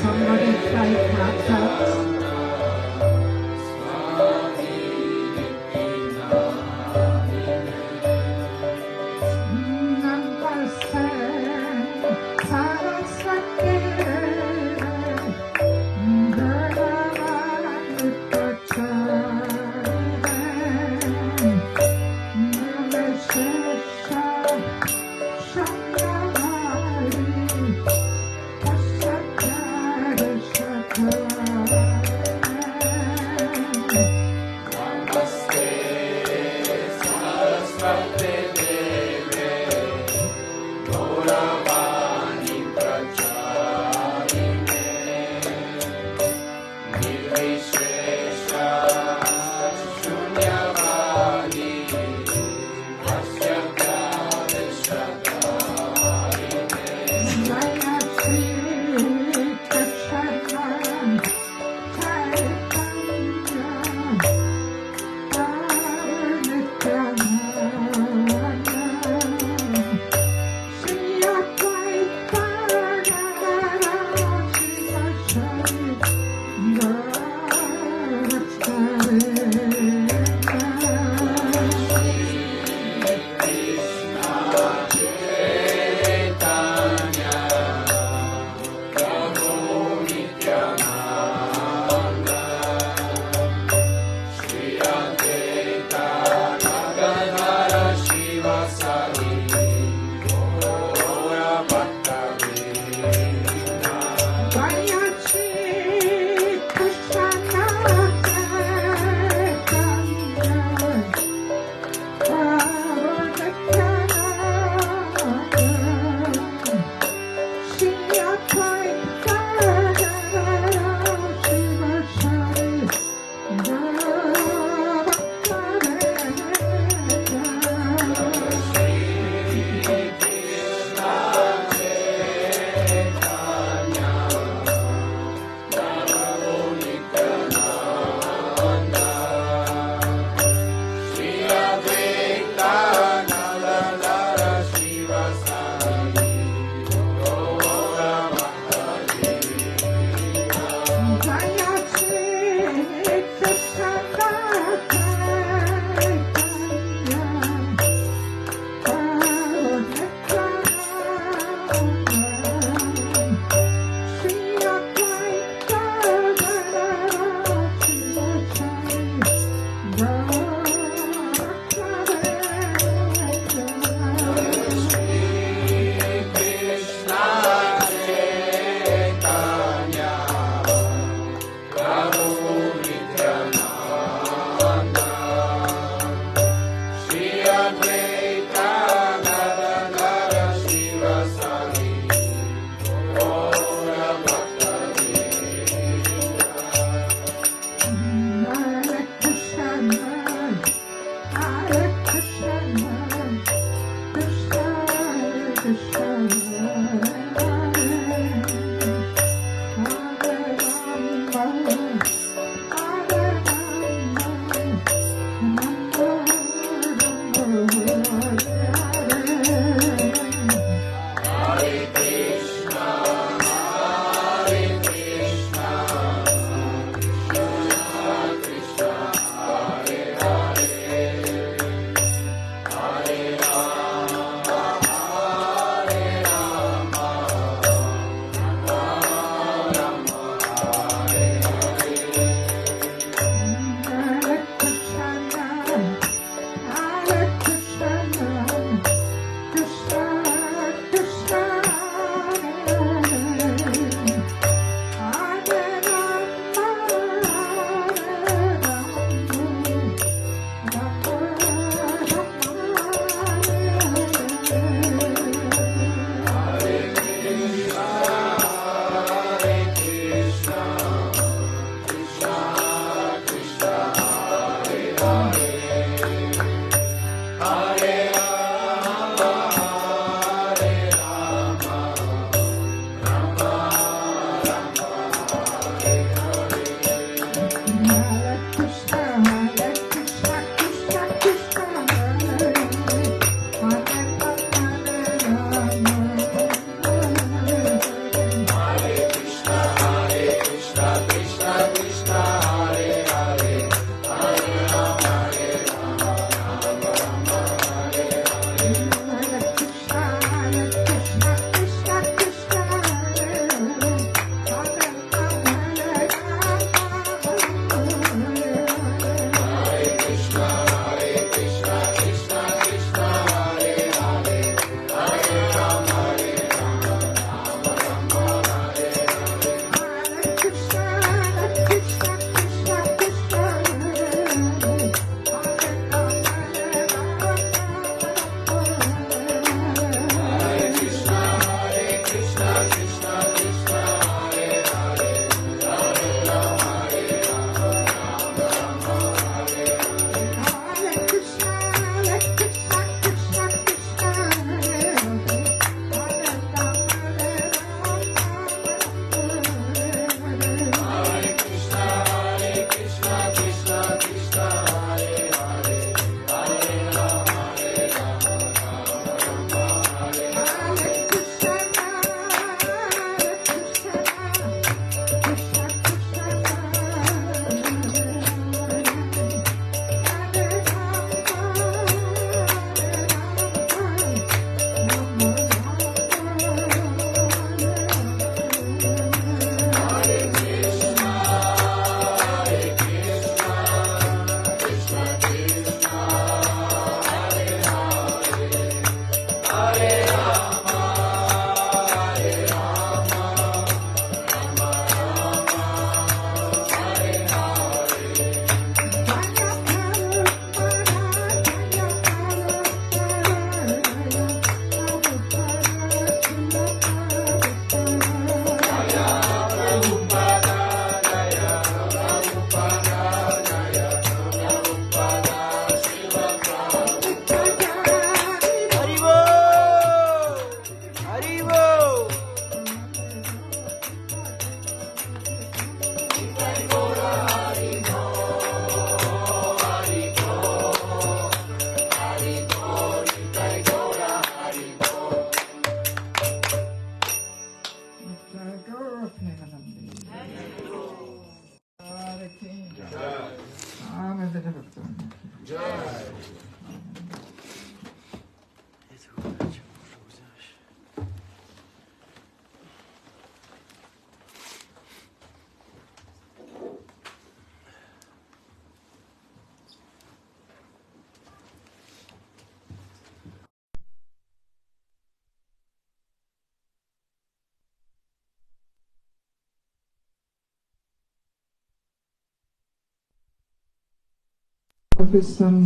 Somebody cry Tata.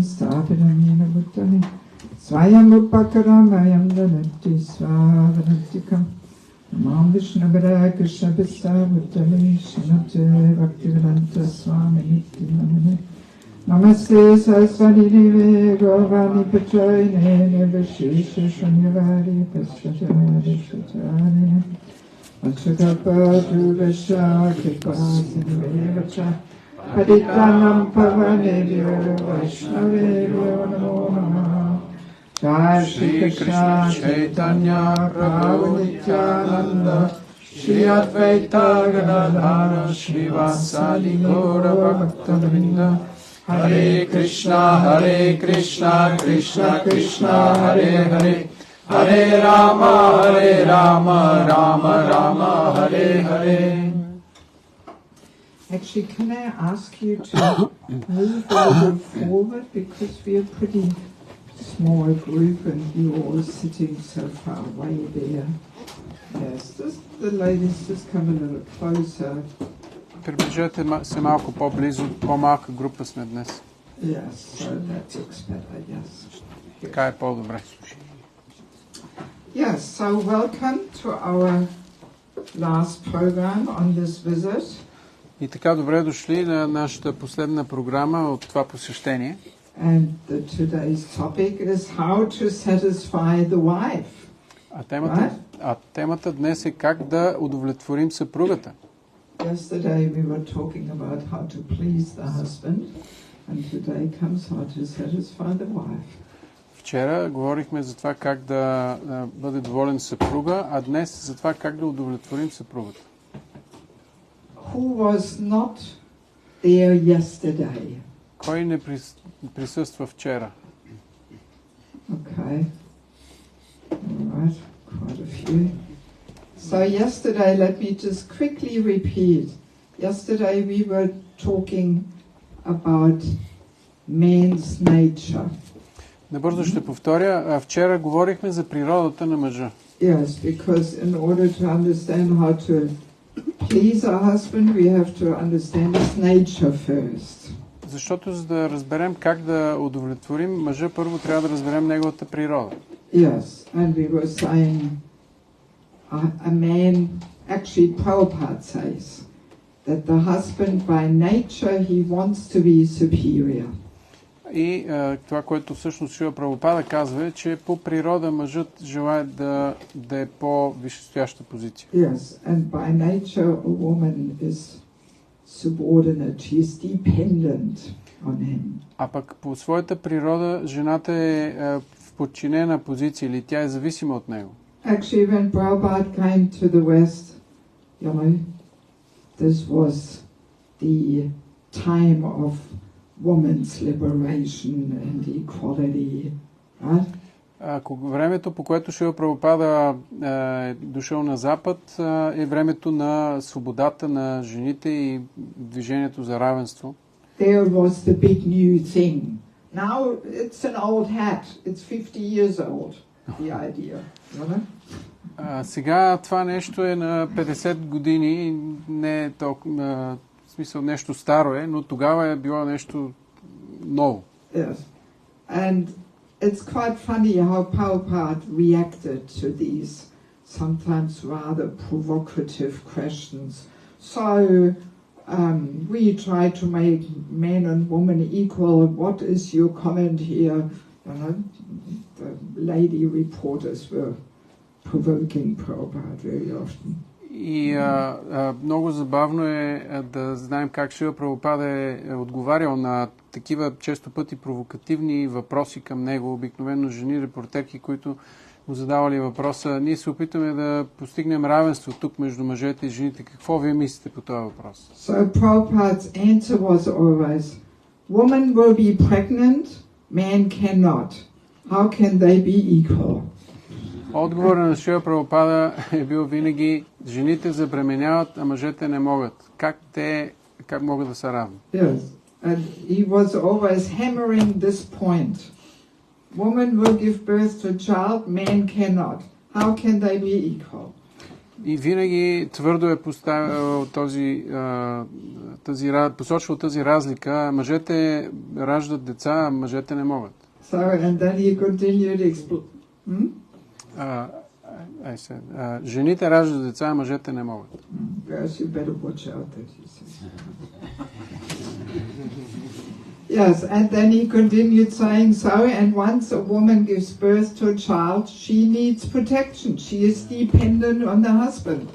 Stapidamina Buddhani Swayam Upakaram Ayam Danati Svavadantikam Mam Vishnabhara Krishna Pista Buddhani Shanate Bhaktivedanta Swami Nityanamane Namaste Saraswati Deve Govani Pachaine Nirvashesha Shunyavadi Paschatari Shatari Vachakapa Duvasha Kripa Siddhivevacha Paditanam Pavanebhyo Vaishnavebhyo Namo Namaha Jai Shri Krishna Chaitanya Prabhu Nityananda Shri Advaita Gadadhara Srivasadi Gaura Bhaktavinda Hare Krishna Krishna Krishna Hare Hare Hare Rama Rama Rama Hare Hare. Actually, can I ask you to move a little forward because we are a pretty small group and you're all sitting so far away there. Yes, just the ladies just come a little closer. Приближете се малко по-близо, по-малка група сме днес. Yes, so that looks better, yes. Така е по-добре. Yes, so welcome to our last program on this visit. И така, добре дошли на нашата последна програма от това посещение. And today's topic is how to satisfy the wife. А темата днес е как да удовлетворим съпругата. Yesterday we were talking about how to please the husband, and today comes how to satisfy the wife. Вчера говорихме за това как да бъде доволен съпруга, а днес за това как да удовлетворим съпругата. Who was not there yesterday? Кой не присъства вчера? Okay. All right. Quite a few. So yesterday, let me just quickly repeat. Yesterday we were talking about man's nature. Набързо ще повторя. Вчера говорихме за природата на мъжа. Yes, because in order to understand how to please our husband, we have to understand his nature first. Защото за да разберем как да удовлетворим мъжа, първо трябва да разберем неговата природа. Yes, and we were saying a man, actually Prabhupada says, that the husband by nature he wants to be superior. И това, което всъщност Шрила Прабхупада казва е, че по природа мъжът желае да е по-висшестояща позиция. Yes, and by nature a woman is subordinate, she is dependent on him. А пък по своята природа жената е в подчинена позиция или тя е зависима от него. Actually, when Prabhupada came to the West, this was the time of women's liberation and equality, right? Времето, по което Шрила Прабхупада е дошъл на Запад, е времето на свободата на жените и движението за равенство. There was the big new thing. Now it's an old hat. It's 50 years old, the idea. Сега това нещо е на 50 години, не е толкова, в смисъл нещо старо е, но тогава е било нещо ново. Yes. And it's quite funny how Prabhupada reacted to these sometimes rather provocative questions. So we try to make men and women equal. What is your comment here? The lady reporters were provoking Prabhupada very often. И много забавно е да знаем как Шрила Прабхупада е отговарял на такива често пъти провокативни въпроси към него. Обикновено жени репортерки, които му задавали въпроса, ние се опитаме да постигнем равенство тук между мъжете и жените. Какво вие мислите по този въпрос? So Prabhupada's answer was always, woman will be pregnant, man cannot. How can they be equal? Отговорът на Шрила Прабхупада е бил винаги, жените забременяват, а мъжете не могат. Как могат да са равни? Yes, and he was always hammering this point. Woman will give birth to a child, man cannot. How can they be equal? И винаги твърдо е поставил посочвал тази разлика. Мъжете раждат деца, а мъжете не могат. So, and then he continued to explain. Жените раждат деца, а мъжете не могат. Yes, you better watch out that he says. Yes, and then he continued saying so, and once a woman gives birth to a child, she needs protection. She is dependent on the husband.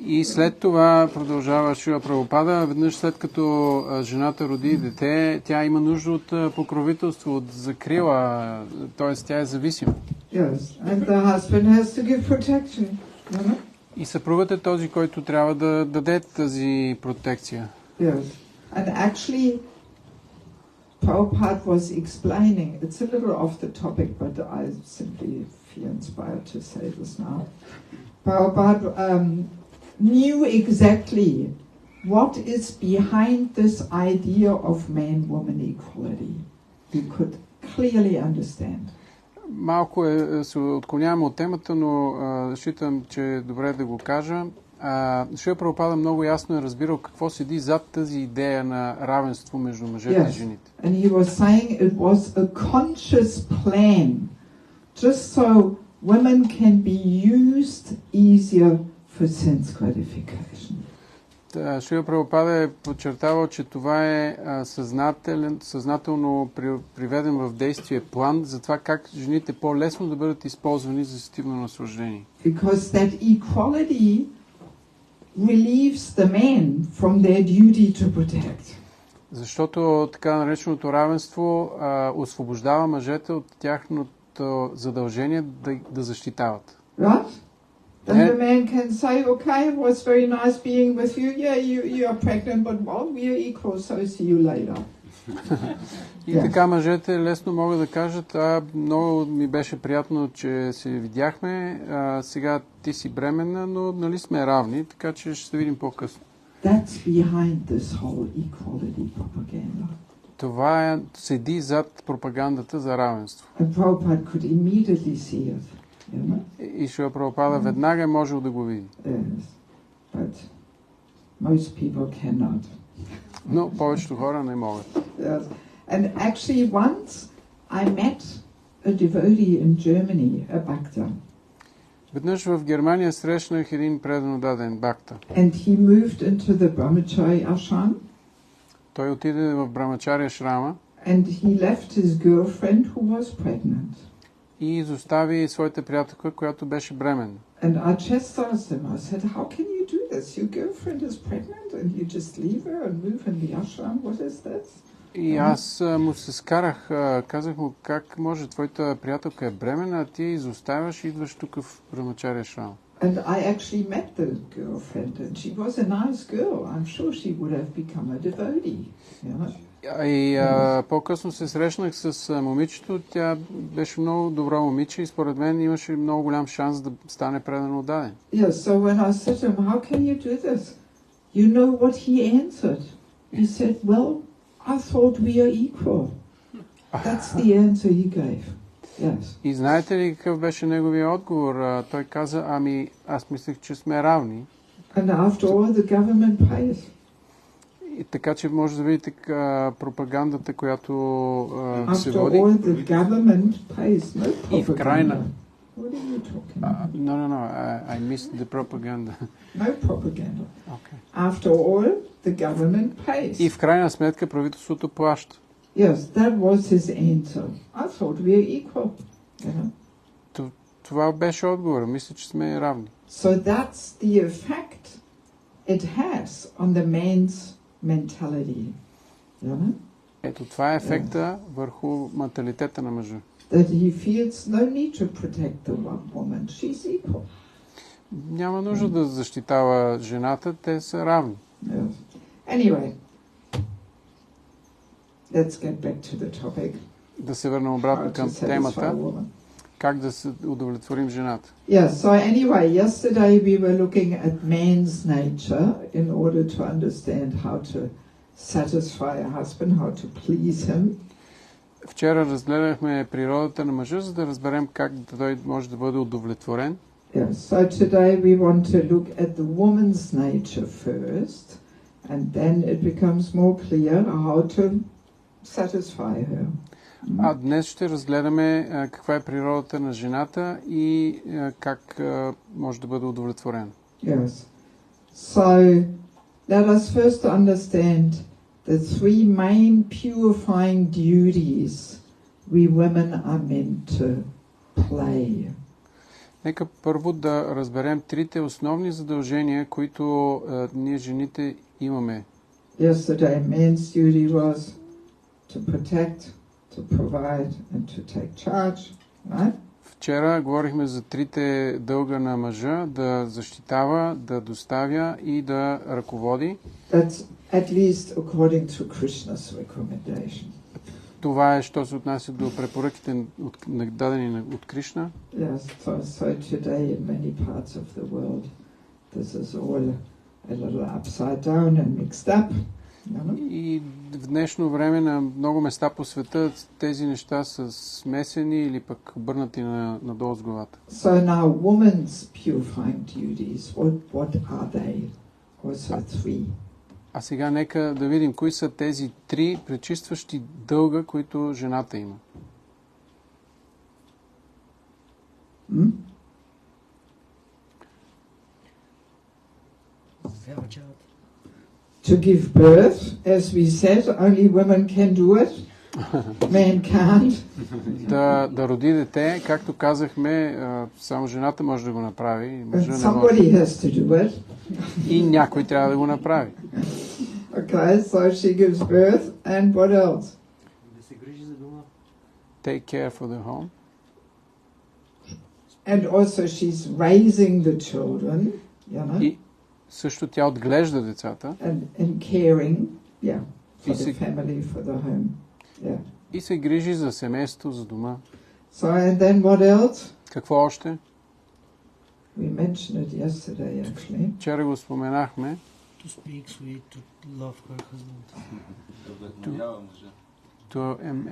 И след това продължава Шрила Прабхупада, веднъж след като жената роди дете, тя има нужда от покровителство, от закрила, т.е. тя е зависима. Yes, and the husband has to give protection. И съпругът е този, който трябва да даде тази протекция. Yes, and actually Prabhupada was explaining, it's a little off the topic, but I simply feel inspired to say this now. Prabhupada knew exactly what is behind this idea of man-woman equality. He could clearly understand. Малко се отклоняваме от темата, но считам, че е добре да го кажа. Шрила Прабхупада много ясно е разбирал какво седи зад тази идея на равенство между мъжете и жените. And he was saying it was a conscious plan, just so women can be used easier for sense gratification. Шрила Прабхупада е подчертавал, че това е съзнателно приведен в действие план за това как жените по-лесно да бъдат използвани за сетивно наслаждение. Because that equality relieves the men from their duty to protect. Защото така нареченото равенство освобождава мъжете от тяхното задължение да защитават. Right? Then the man can say, okay, it was very nice being with you. Yeah, you are pregnant, but well, we are equal, so see you later. И така мъжете лесно могат да кажат, много ми беше приятно, че се видяхме, сега ти си бременна, но нали сме равни, така че ще се видим по-късно. That's behind this whole equality propaganda. Това седи зад пропагандата за равенство. And Prabhupada could immediately see it. И Шрила Прабхупада веднага е можел да го види. Yes, but most people cannot. Но повечето хора не могат. Yes. And actually once I met a devotee in Germany, a bhakta. Веднъж в Германия срещнах един предан даден бхакта. And he moved into the Brahmachari ashram. Той отиде в Брамачария шрама. And he left his girlfriend who was pregnant. И изостави своята приятелка, която беше бременна. And I chastised him. I said, how can you do this? Your girlfriend is pregnant and you just leave her and move in the ashram? What is this? И аз му се скарах, казах му, как може твоята приятелка е бременна, а ти я изоставяш и идваш тук в Брамачария шрама. And I actually met the girlfriend and she was a nice girl. I'm sure she would have become a devotee. И по-късно се срещнах с момичето, тя беше много добро момиче и според мен имаше много голям шанс да стане предано отдаден. Yes, so when I said to him, how can you do this? You know what he answered? He said, well, I thought we are equal. That's the answer he gave. Yes. И знаете ли какъв беше неговия отговор? Той каза, аз мислех, че сме равни. And after all, the government pays. И така че може да видите пропагандата, която се After води. all, the government pays. No И в крайна... What are you talking about? No, I missed the propaganda. No propaganda. Okay. After all, the government pays. И в крайна сметка правителството плаща. Yes, that was his answer. I thought we are equal. Това беше отговор. Мисля, че сме равни. So that's the effect it has on the man's mentality. Ето това е ефекта върху менталитета на мъжа. that he feels no need to protect the woman. She's equal. Няма нужда да защитава жената, те са равни. Yes. Anyway, let's get back to the topic. Да се върнем обратно към темата. Как да се удовлетворим жената? Yes, so anyway, yesterday we were looking at man's nature in order to understand how to satisfy a husband, how to please him. Вчера разгледахме природата на мъжа, за да разберем как той може да бъде удовлетворен. Yes, so today we want to look at the woman's nature first, and then it becomes more clear how to satisfy her. А днес ще разгледаме каква е природата на жената и как може да бъде удовлетворена. Yes. So let us first understand the three main purifying duties we women are meant to play. Нека първо да разберем трите основни задължения, които ние жените имаме. Yesterday man's duty was to protect, to provide and to take charge, right? Вчера говорихме за трите дълга на мъжа: да защитава, да доставя и да ръководи. That's at least according to Krishna's recommendation. Това е, що се отнася до препоръките, дадени от Кришна. Yes, so today in many parts of the world this is all a little upside down and mixed up. И в днешно време на много места по света тези неща са смесени или пък обърнати надолу с главата. So now women's purifying duties, what are they? Also three. А сега нека да видим кои са тези три пречистващи дълга, които жената има. To give birth, as we said, only women can do it. Man can't. Да роди дете, както казахме, само жената може да го направи. And somebody has to do it. И някой трябва да го направи. Okay, so she gives birth, and what else? Take care for the home. And also she's raising the children, you know. И също тя отглежда децата. And caring, yeah, for the family, for the home, yeah. И се грижи за семейство, за дома. So and then what else? Какво още? We mentioned it yesterday, actually. Вчера го споменахме. To speak sweet, to love her husband. To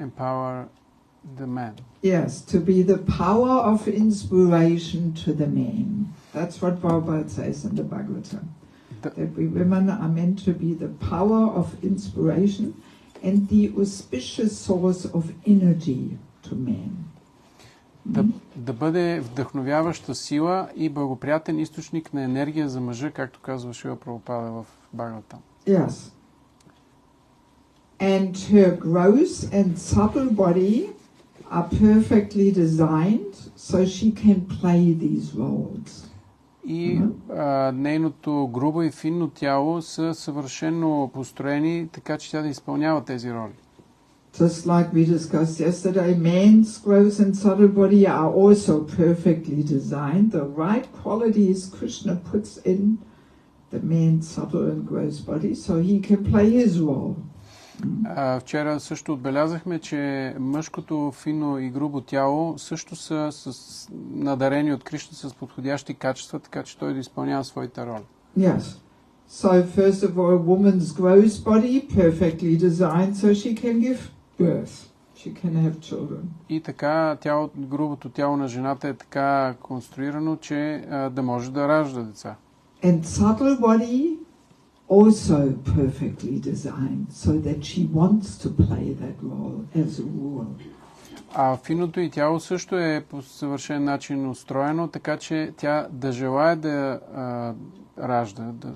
empower the man. Yes, to be the power of inspiration to the man. That's what Prabhupada says in the Bhagavatam. That we women are meant to be the power of inspiration and the auspicious source of energy to men. Да бъде вдъхновяваща сила и благоприятен източник на енергия за мъжа, както казва Шрила Прабхупада в Бхагаватам. Yes. And her gross and subtle body are perfectly designed so she can play these roles. И нейното грубо и финно тяло са съвършено построени, така че тя да изпълнява тези роли. Just like we discussed yesterday, man's gross and subtle body are also perfectly designed. The right qualities Krishna puts in the man's subtle and gross body so he can play his role. Вчера също отбелязахме, че мъжкото финно и грубо тяло също са надарени от Кришна с подходящи качества, така че той да изпълнява своите роли. Yes. So first of all, a woman's gross body perfectly designed so she can give birth. She can have children. И така грубото тяло на жената е така конструирано, че да може да ражда деца. And subtle body also perfectly designed so that she wants to play that role as a rule. А финното и тяло също е по съвършен начин устроено, така че тя да желае да ражда, да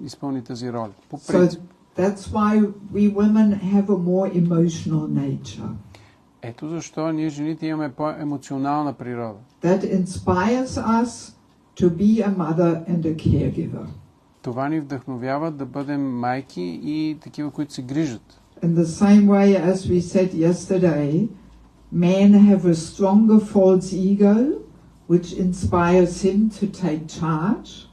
изпълни тази роля. По принцип. So that's why we women have a more emotional nature. Ето защо ние жените имаме по-емоционална природа. That inspires us to be a mother and a caregiver. Това ни вдъхновява да бъдем майки и такива, които се грижат. In the same way as we said yesterday, men have a stronger false ego, which inspires him to take charge.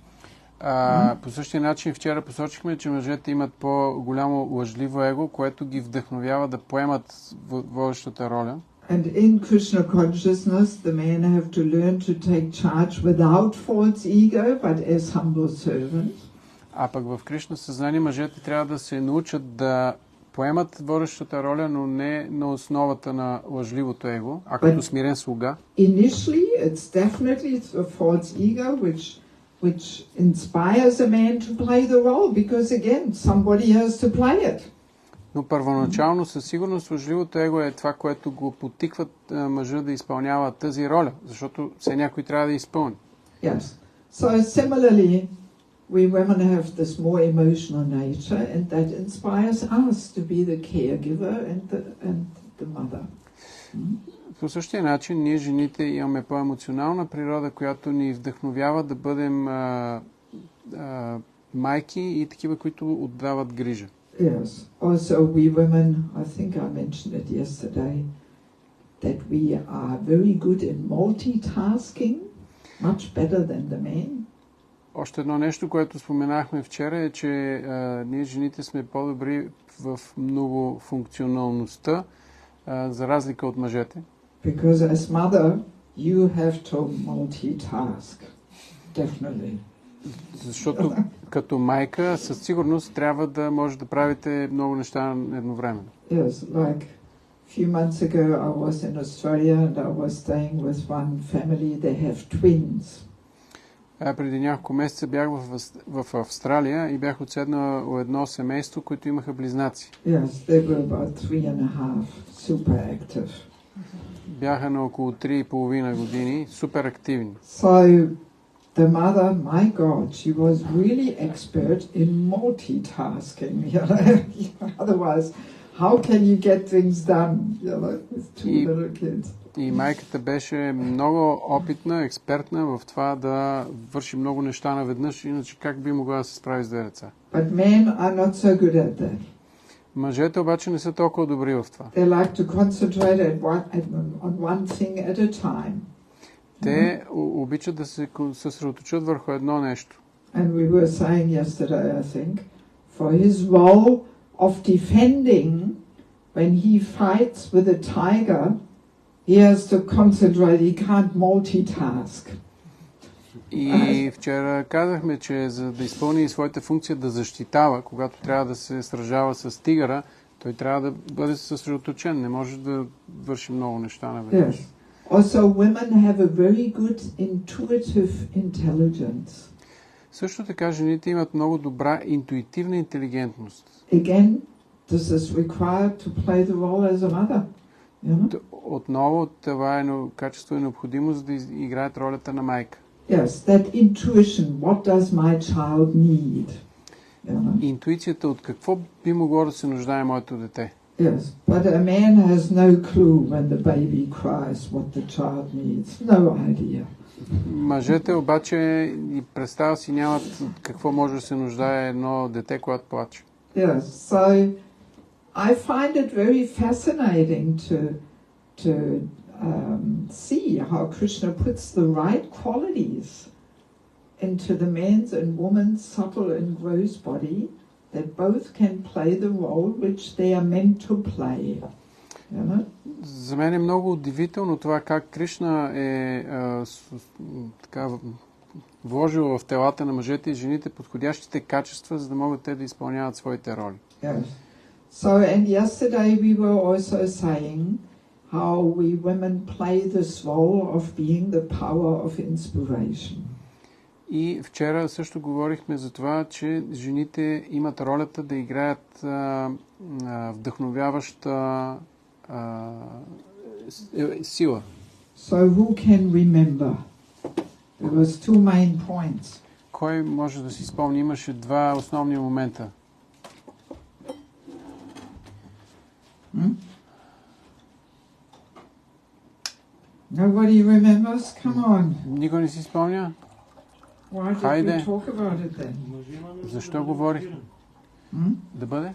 По същия начин вчера посочихме, че мъжете имат по-голямо лъжливо его, което ги вдъхновява да поемат водещата роля. And in Krishna consciousness, the men have to learn to take charge without false ego, but as humble servants. А пък в Кришна съзнание мъжете трябва да се научат да поемат водещата роля, но не на основата на лъжливото его, а като смирен слуга. Initially, it's definitely the false ego which inspires a man to play the role, because again, somebody has to play it. Но първоначално със сигурност лъжливото его е това, което го потикват мъжа да изпълнява тази роля, защото все някой трябва да изпълни. Yes. So similarly, we women have this more emotional nature, and that inspires us to be the caregiver and the mother. По същия начин, ние жените имаме по-емоционална природа, която ни вдъхновява да бъдем майки и такива, които отдават грижа. Yes. Also, we women, I think I mentioned it yesterday, that we are very good in multitasking, much better than the men. Още едно нещо, което споменахме вчера е, че ние жените сме по-добри в многофункционалността, за разлика от мъжете. Because as mother, you have to multitask, definitely. Защото като майка със сигурност трябва да може да правите много неща едновременно. Yes, like a few months ago I was in Australia and I was staying with one family. They have twins. Преди няколко месеца бях в Австралия и бях отседнал у едно семейство, които имаха близнаци. Yes, they were about 3.5, super active. Бяха на около 3,5 години, супер активни. So the mother, my God, she was really expert in multitasking. You know? Otherwise, how can you get things done? You know, with two little kids. И майката беше много опитна, експертна в това да върши много неща наведнъж, иначе как би могла да се справи с две деца. But men are not so good at that. Мъжете обаче не са толкова добри в това. They like to concentrate on one thing at a time. Те обичат да се съсредоточат върху едно нещо. And we were saying yesterday, I think, for his role of defending, when he fights with a tiger, he has to concentrate, he can't multitask. И вчера казахме, че за да изпълни своята функция да защитава, когато трябва да се сражава с тигъра, той трябва да бъде съсредоточен, не може да върши много неща наведнъж. Yes. Also, women have a very good intuitive intelligence. Също така жените имат много добра интуитивна интелигентност. Again, this is required to play the role as a mother. You know? Отново това качество е необходимо, за да играят ролята на майка. Yes, that intuition, what does my child need? You know? Интуицията от какво би могло да се нуждае моето дете. Yes, but a man has no clue when the baby cries what the child needs. No idea. Мъжете обаче и представа си нямат какво може да се нуждае едно дете, когато плаче. Yes, so I find it very fascinating to see how Krishna puts the right qualities into the man's and woman's subtle and gross body, that both can play the role which they are meant to play. You know? За мен е много удивително това как Кришна е така вложил в телата на мъжете и жените подходящите качества, за да могат те да изпълняват своите роли. Yes. So, and yesterday we were also saying how we women play this role of being the power of inspiration. И вчера също говорихме за това, че жените имат ролята да играят вдъхновяваща сила. So who can remember? There was two main points. Кой може да си спомни? Имаше два основни момента. Nobody remembers? Come on. Никой не си спомня? Why did we talk about it then? Защо говорих? Да бъде?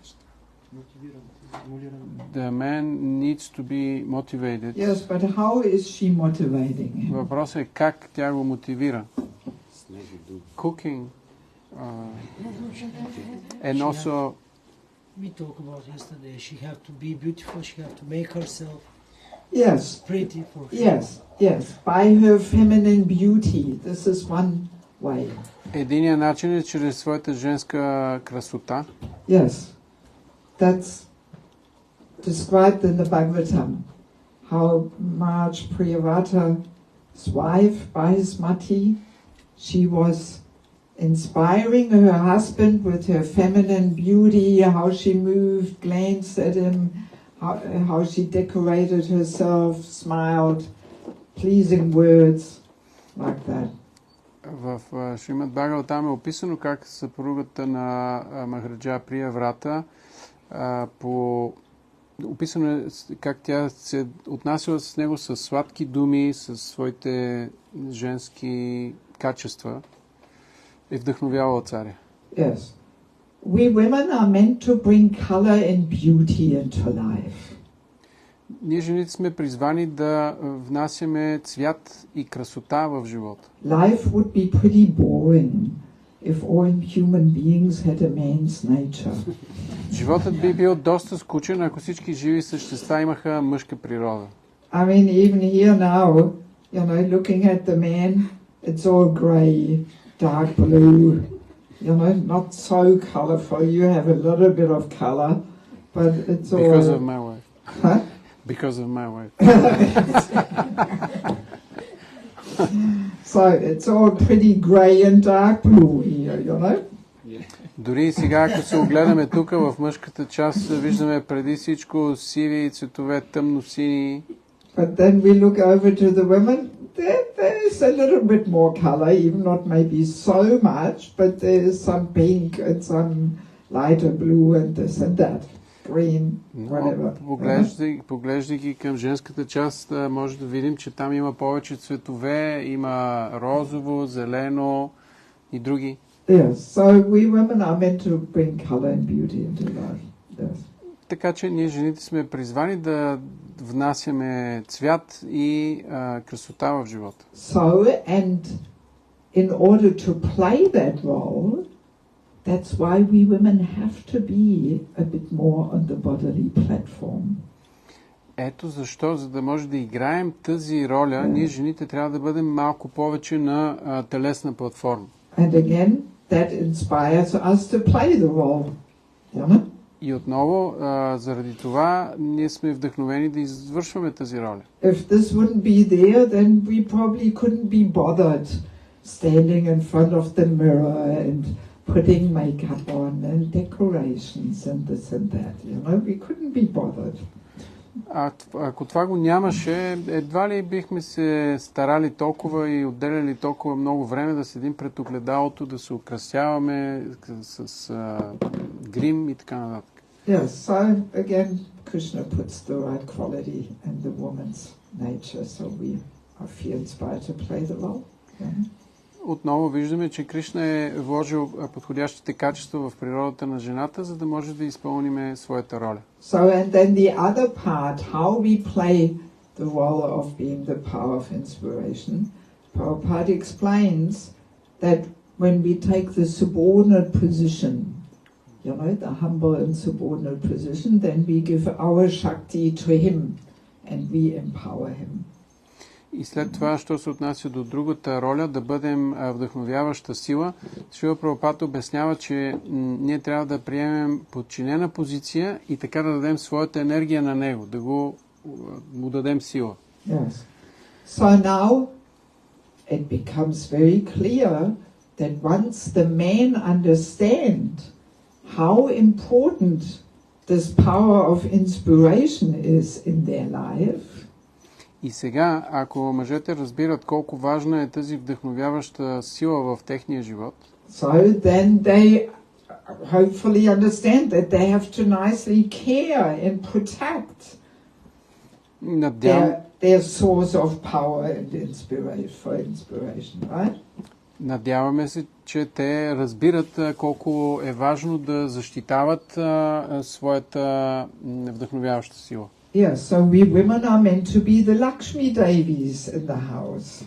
The man needs to be motivated. Yes, but how is she motivating him? Въпросът е как тя го мотивира. Cooking. And also We talked about yesterday. She have to be beautiful. She have to make herself Yes, pretty for him. yes. By her feminine beauty. This is one way. единият начин е чрез своята женска красота. Yes, that's described in the Bhagavatam. How Maharaj Priyavata's wife, Bahismati, she was inspiring her husband with her feminine beauty, how she moved, glanced at him, how she decorated herself, smiled, pleasing words, like that. В Шримад Бхагаватам е описано как съпругата на Махараджа Прияврата описано е как тя се отнасяла с него с сладки думи, с своите женски качества и вдъхновявала царя. Yes. We women are meant to bring color and beauty into life. Ние жените сме призвани да внасяме цвят и красота в живота. Life would be pretty boring if all human beings had a man's nature. Животът би бил доста скучен, ако всички живи същества имаха мъжка природа. I mean, even here now, looking at the man, it's all grey, dark blue, not so colorful. You have a little bit of color, but it's all... Because of my wife. Huh? Because of my wife. So it's all pretty grey and dark blue here, Дори и сега, ако се огледаме тук в мъжката част, виждаме преди всичко сиви цветове, тъмно-сини. But then we look over to the women, there's a little bit more color, even not maybe so much, but there's some pink and some lighter blue and this and that. Green, whatever. Поглеждайки към женската част, може да видим, че там има повече цветове, има розово, зелено и други. Yes, so we women are meant to bring color and beauty into life. Yes. Така че ние жените сме призвани да внасяме цвят и красота в живота. So, and in order to play that role, that's why we women have to be a bit more on the bodily platform. Ето защо, за да може да играем тази роля, ние жените трябва да бъдем малко повече на телесна платформа. And again, that inspires us to play the role. И отново, заради това, ние сме вдъхновени да извършваме тази роля. If this wouldn't be there, then we probably couldn't be bothered standing in front of the mirror and putting makeup on and decorations and this and that. We couldn't be bothered. Ако това го нямаше, едва ли бихме се старали толкова и отделяли толкова много време да седим пред огледалото, да се украсяваме с грим и така нататък. Yes, so again, Krishna puts the right quality in the woman's nature, so we feel inspired to play the role. Отново виждаме, че Кришна е вложил подходящите качества в природата на жената, за да може да изпълниме своята роля. So, and then the other part, how we play the role of being the power of inspiration, Prabhupada explains that when we take the subordinate position, the humble and subordinate position, then we give our Shakti to him and we empower him. И след това, що се отнася до другата роля, да бъдем вдъхновяваща сила, Шрила Прабхупада обяснява, че ние трябва да приемем подчинена позиция и така да дадем своята енергия на него, да му дадем сила. Yes. So now it becomes very clear that once the men understand how important this power of inspiration is in their life, и сега, ако мъжете разбират колко важна е тази вдъхновяваща сила в техния живот, so then they hopefully understand that they have to nicely care and protect their source of power and inspiration, right? Надяваме се, че те разбират колко е важно да защитават своята вдъхновяваща сила. Yes, so we women are meant to be the Lakshmi Devis in the house.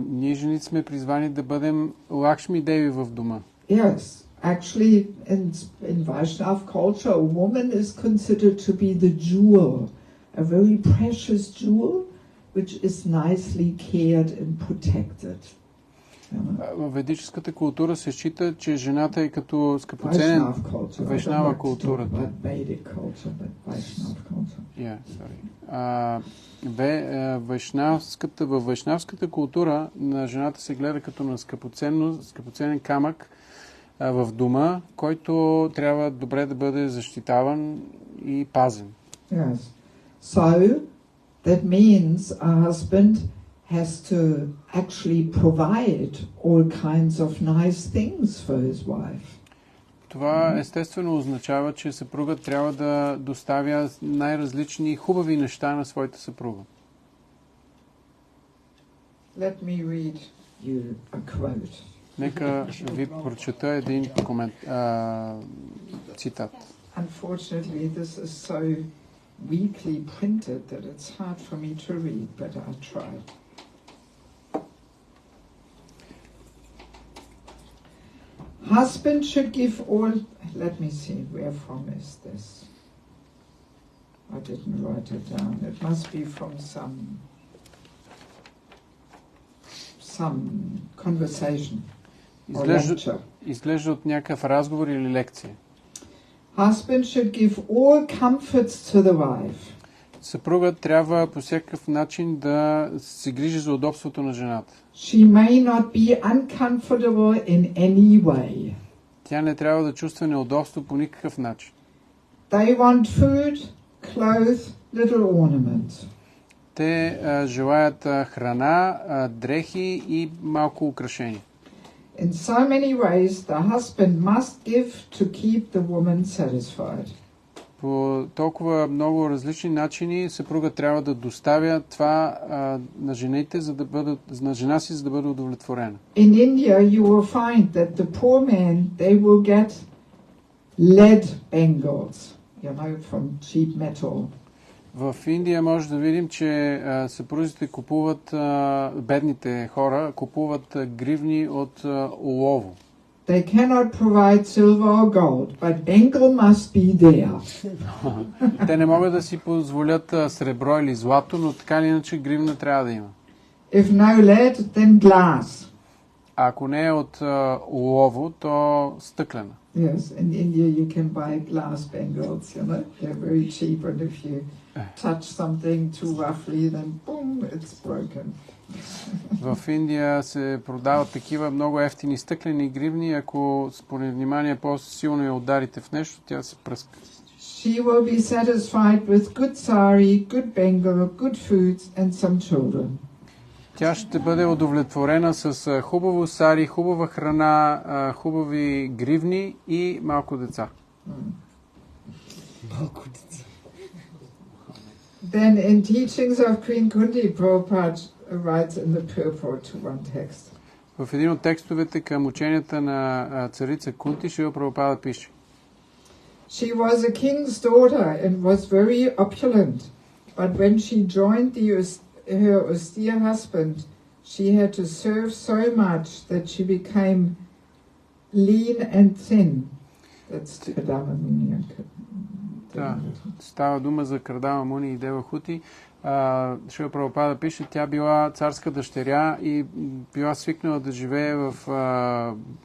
Ние жените сме призвани да бъдем Лакшми Деви в дома. Yes, actually in Vaishnav culture, a woman is considered to be the jewel, a very precious jewel, which is nicely cared and protected. В ведическата култура се счита, че жената е като скъпоценен Вайшнава културата. Във вайшнавската култура на жената се гледа като на скъпоценен камък в дома, който трябва добре да бъде защитаван и пазен. Yes. So that means a husband has to actually provide all kinds of nice things for his wife. Това естествено означава, че съпругът трябва да доставя най-различни хубави неща на своята съпруга. Let me read you a quote. Нека ви прочета един цитат. Unfortunately, this is so weakly printed that it's hard for me to read, but I'll try. Husband should give all... Let me see, where from is this? I didn't write it down. It must be from some conversation or lecture. Изглежда от някакъв разговор или лекция. Husband should give all comforts to the wife. Съпругът трябва по всякакъв начин да се грижи за удобството на жената. She may not be uncomfortable in any way. Тя не трябва да чувства неудобство по никакъв начин. They want food, clothes, little ornaments. Те желаят храна, дрехи и малко украшения. In so many ways, the husband must give to keep the woman satisfied. По толкова много различни начини съпругът трябва да доставя това на жените, на жена си, за да бъде удовлетворена. In India, you will find that the poor men, they will get lead bangles, from cheap metal. В Индия може да видим, че съпрузите купуват, бедните хора купуват гривни от олово. They cannot provide silver or gold, but bangle must be there. Те не могат да си позволят сребро или злато, но така или иначе гривна трябва да има. If no lead, then glass. А ако не е от олово, то стъклена. Yes, in India you can buy glass bangles, They're very cheap, and if you touch something too roughly, then boom, it's broken. В Индия се продават такива много ефтини стъклени гривни, ако според внимание по-силно я ударите в нещо, тя се пръска. She will be satisfied with good sari, good bangle, good foods and some children. Тя ще бъде удовлетворена с хубаво сари, хубава храна, хубави гривни и малко деца. Малко деца. Then in teachings of Queen Kunti, Prabhupada writes in the purport to one text. В един от текстовете към ученията на царица Кунти, Шрила Прабхупада пише: She was a king's daughter and was very opulent, but when she joined her austere husband, she had to serve so much that she became lean and thin. That's Kadama Muni. Да, става дума за Крадама Муни и Дева Хути. Шрила Прабхупада пише, тя била царска дъщеря и била свикнала да живее в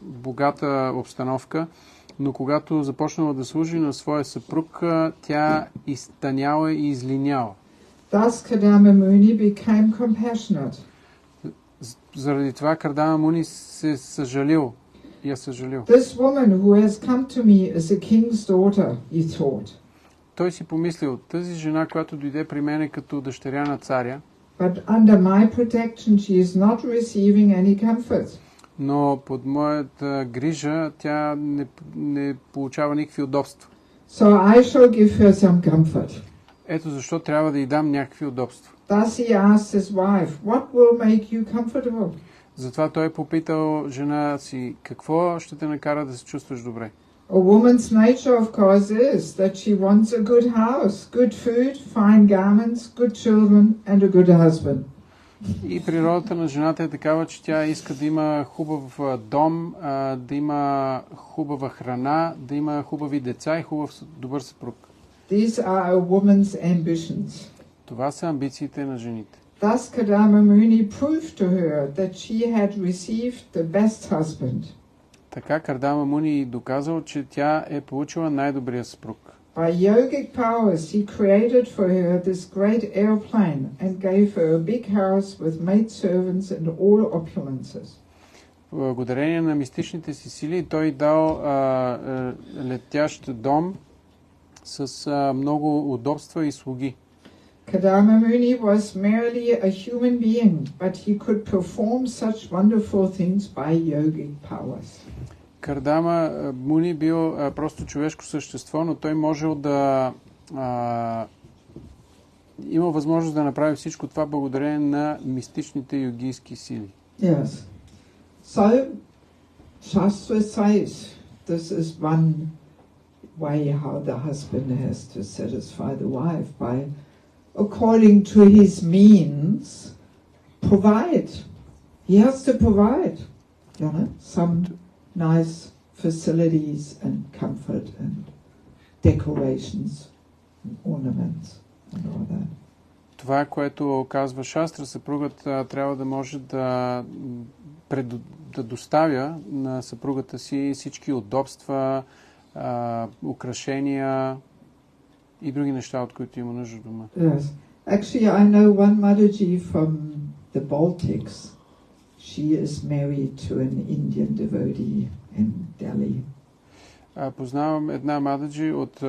богата обстановка, но когато започнала да служи на своя съпруг, тя изтъняла и излиняла. Thus Kadama Muni became compassionate. Заради това Крадама Муни се съжалил. This woman who has come to me is a king's daughter, he thought. Той си помислил, тази жена, която дойде при мене като дъщеря на царя, but under my protection she is not receiving any comfort. Но под моята грижа тя не получава никакви удобства. So I shall give her some comfort. Ето защо трябва да й дам някакви удобства. Thus he asked his wife, what will make you comfortable? Затова той е попитал жена си, какво ще те накара да се чувстваш добре? A woman's nature, of course, is that she wants a good house, good food, fine garments, good children, and a good husband. И природата на жената е такава, че тя иска да има хубав дом, да има хубава храна, да има хубави деца и добър съпруг. These are a woman's ambitions. Това са амбициите на жените. Thus Kadama Muni proved to her that she had received the best husband. Така Кардама Муни доказал, че тя е получила най-добрия съпруг. By yogic powers, he created for her this great airplane and gave her a big house with maidservants and all opulences. Благодарение на мистичните си сили той дал летящ дом с много удобства и слуги. Kadama Muni was merely a human being, but he could perform such wonderful things by yogic powers. Кардама Муни бил просто човешко същество, но той можел да имал възможност да направи всичко това благодарение на мистичните йогийски сили. Yes. So, Shastra says this is one way how the husband has to satisfy the wife by, according to his means, provide. He has to provide, you know, some nice facilities and comfort and decorations and ornaments and all that. Това, което казва Шастра, съпругът трябва да може да доставя на съпругата си всички удобства, украшения и други неща, от които има нужда дома. Yes. Actually, I know one Mataji from the Baltics. She is married to an Indian devotee in Delhi. Познавам една Матаджи от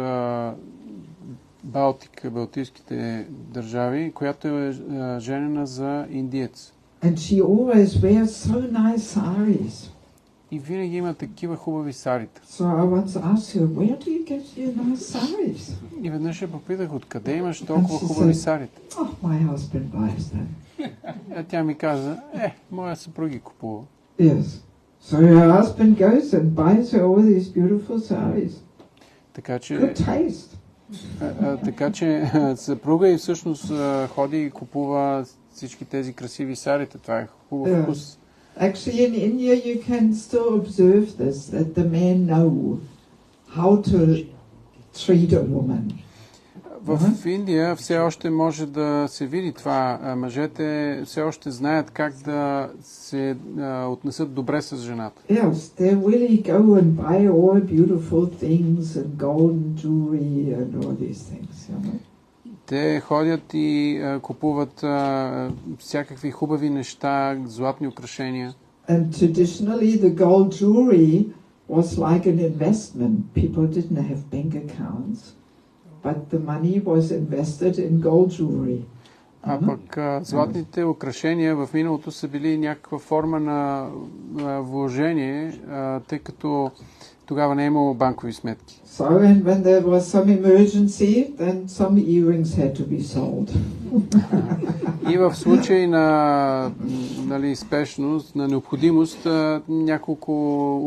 Балтийските държави, която е женена за индиец. And she always wears so nice saris. И винаги има такива хубави сарита. So I once asked her, where do you get your nice saris? И веднъж я попитах, откъде имаш толкова хубави сарита? Oh, my husband buys them. Тя ми каза, моя съпруг ги купува. Yes. So her husband goes and buys her all these beautiful saris. Така че, Good taste. така че съпруга и всъщност ходи и купува всички тези красиви сарита. Това е хубав вкус. Actually, in India, you can still observe this, that the men know how to treat a woman. В Индия все още може да се види това. Мъжете все още знаят как да се отнесат добре с жената. Yes, they really go and buy all beautiful things and golden jewelry and all these things, you know. Те ходят и купуват всякакви хубави неща, златни украшения. And traditionally the gold jewelry was like an investment. People didn't have bank accounts, but the money was invested in gold jewelry. А пък златните украшения в миналото са били някаква форма на вложение, тъй като тогава не е имало банкови сметки. So and when there was some emergency, then some earrings had to be sold. И в случай на спешност, на необходимост, няколко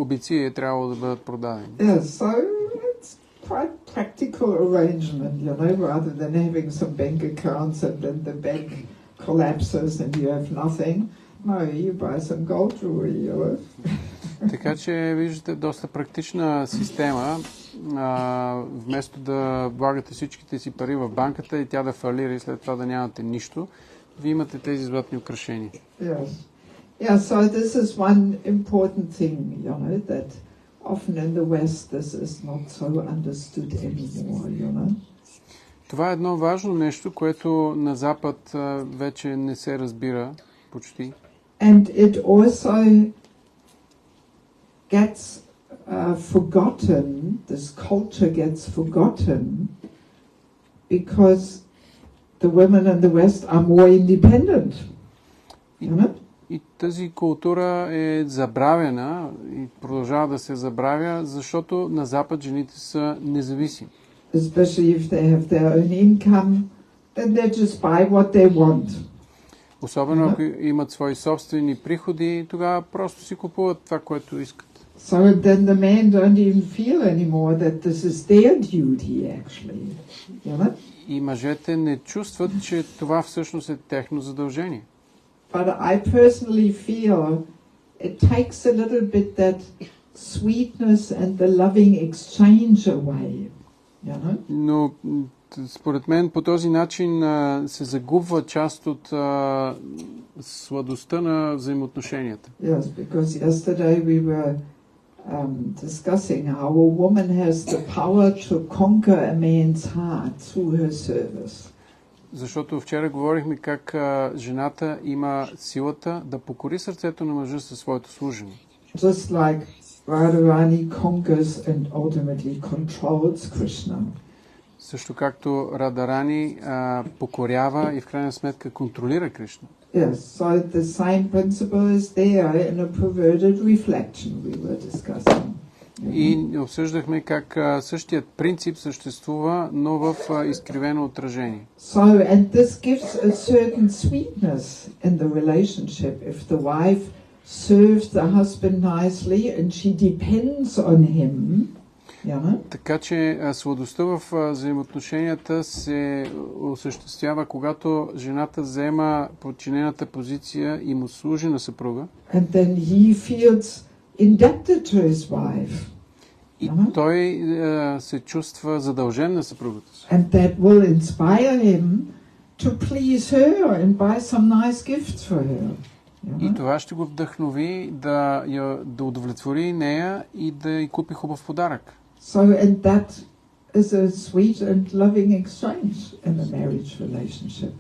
обици е трябвало да бъдат продадени. Yes, so it's quite practical arrangement, you know, rather than having some bank accounts and then the bank collapses and you have nothing. No, you buy some gold jewelry, you know. Така че виждате доста практична система. Вместо да влагате всичките си пари в банката и тя да фалира и след това да нямате нищо, вие имате тези златни украшения. Yes. Yeah, so this is one important thing, you know, that often in the West this is not so understood anymore, you know. Това е едно важно нещо, което на Запад вече не се разбира почти. And it also gets forgotten, this culture gets forgotten because the women in the West are more independent. You know? И тази култура е забравена и продължава да се забравя, защото на Запад жените са независими. Especially if they have their own income, then they just buy what they want. Особено ако имат свои собствени приходи, тогава просто си купуват това, което искат. So then the men don't even feel anymore that this is their duty actually. You know? И мъжете не чувстват, че това всъщност е техно задължение. But I personally feel it takes a little bit that sweetness and the loving exchange away. You know? Но според мен по този начин се загубва част от сладостта на взаимоотношенията. Yes, because yesterday we were discussing how a woman has the power to conquer a man's heart through her service. Защото вчера говорихме как жената има силата да покори сърцето на мъжа със своето служене. Just like Radharani conquers and ultimately controls Krishna. Също както Радарани покорява и в крайна сметка контролира Кришна. Yes, so the same principle is there in a perverted reflection we were discussing. И обсъждахме как същият принцип съществува, но в изкривено отражение. So, and this gives a certain sweetness in the relationship if the wife serves the husband nicely and she depends on him. Така че сладостта в взаимоотношенията се осъществява, когато жената взема подчинената позиция и му служи на съпруга. And then he feels indebted to his wife. И той се чувства задължен на съпругата си. And that will inspire him to please her and buy some nice gifts for her. И това ще го вдъхнови да удовлетвори нея и да й купи хубав подарък. So, and that is a sweet and loving exchange in a marriage relationship.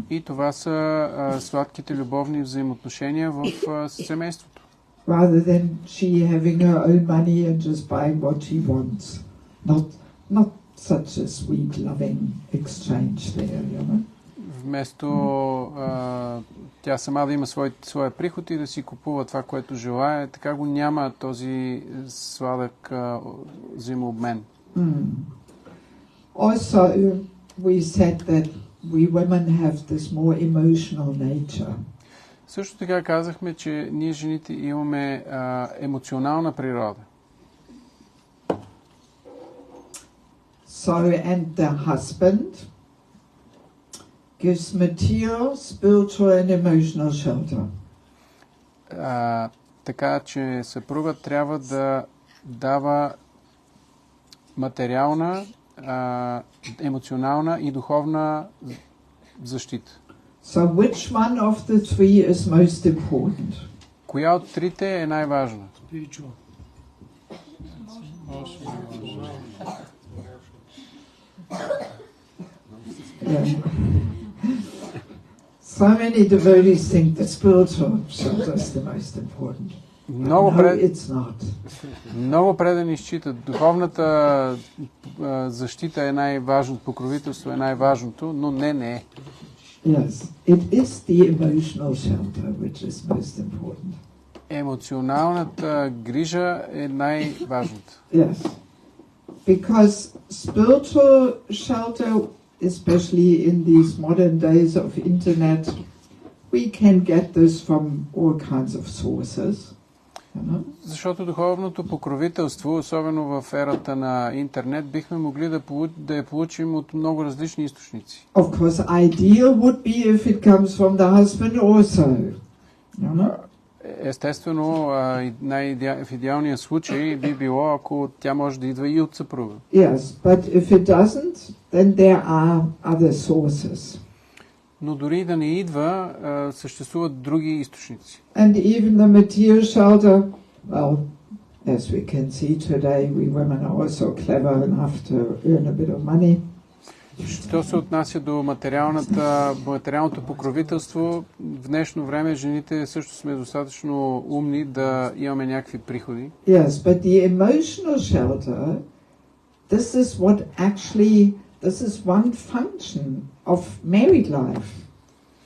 И това са сладките любовни взаимоотношения в семейството. Rather than she having her own money and just buying what she wants. Not such a sweet, loving exchange there, Вместо тя сама да има своя приход и да си купува това, което желае, така го няма този сладък взаимообмен. Also, we said that we women have this more emotional nature. Също така казахме, че ние жените имаме емоционална природа. So, and the husband gives material, spiritual and emotional shelter. Така че съпругът трябва да дава материална, емоционална и духовна защита. So which one of the three is most important? Коя от трите е най-важна? Spiritual. Yeah. So many devotees think the spiritual shelter is the most important. It's not. Много предани считат, духовната защита е най-важното, покровителство е най-важното, но не е. Yes, it is the emotional shelter which is most important. Емоционалната грижа е най-важната. Yes, because spiritual shelter, especially in these modern days of internet, we can get this from all kinds of sources. Защото духовното покровителство, особено в ерата на интернет, бихме могли да я получим от много различни източници. Of course, ideal would be if it comes from the husband also. Естествено, в идеалния случай би било, ако тя може да идва и от съпруга. Yes, but if it doesn't, then there are other sources. Но дори да не идва, съществуват други източници. And even the material shelter, well, as we can see today, we women are also clever enough to earn a bit of money. Що се отнася до материалното покровителство, в днешно време жените също сме достатъчно умни да имаме някакви приходи. Yes, but the emotional shelter, this is one function of married life,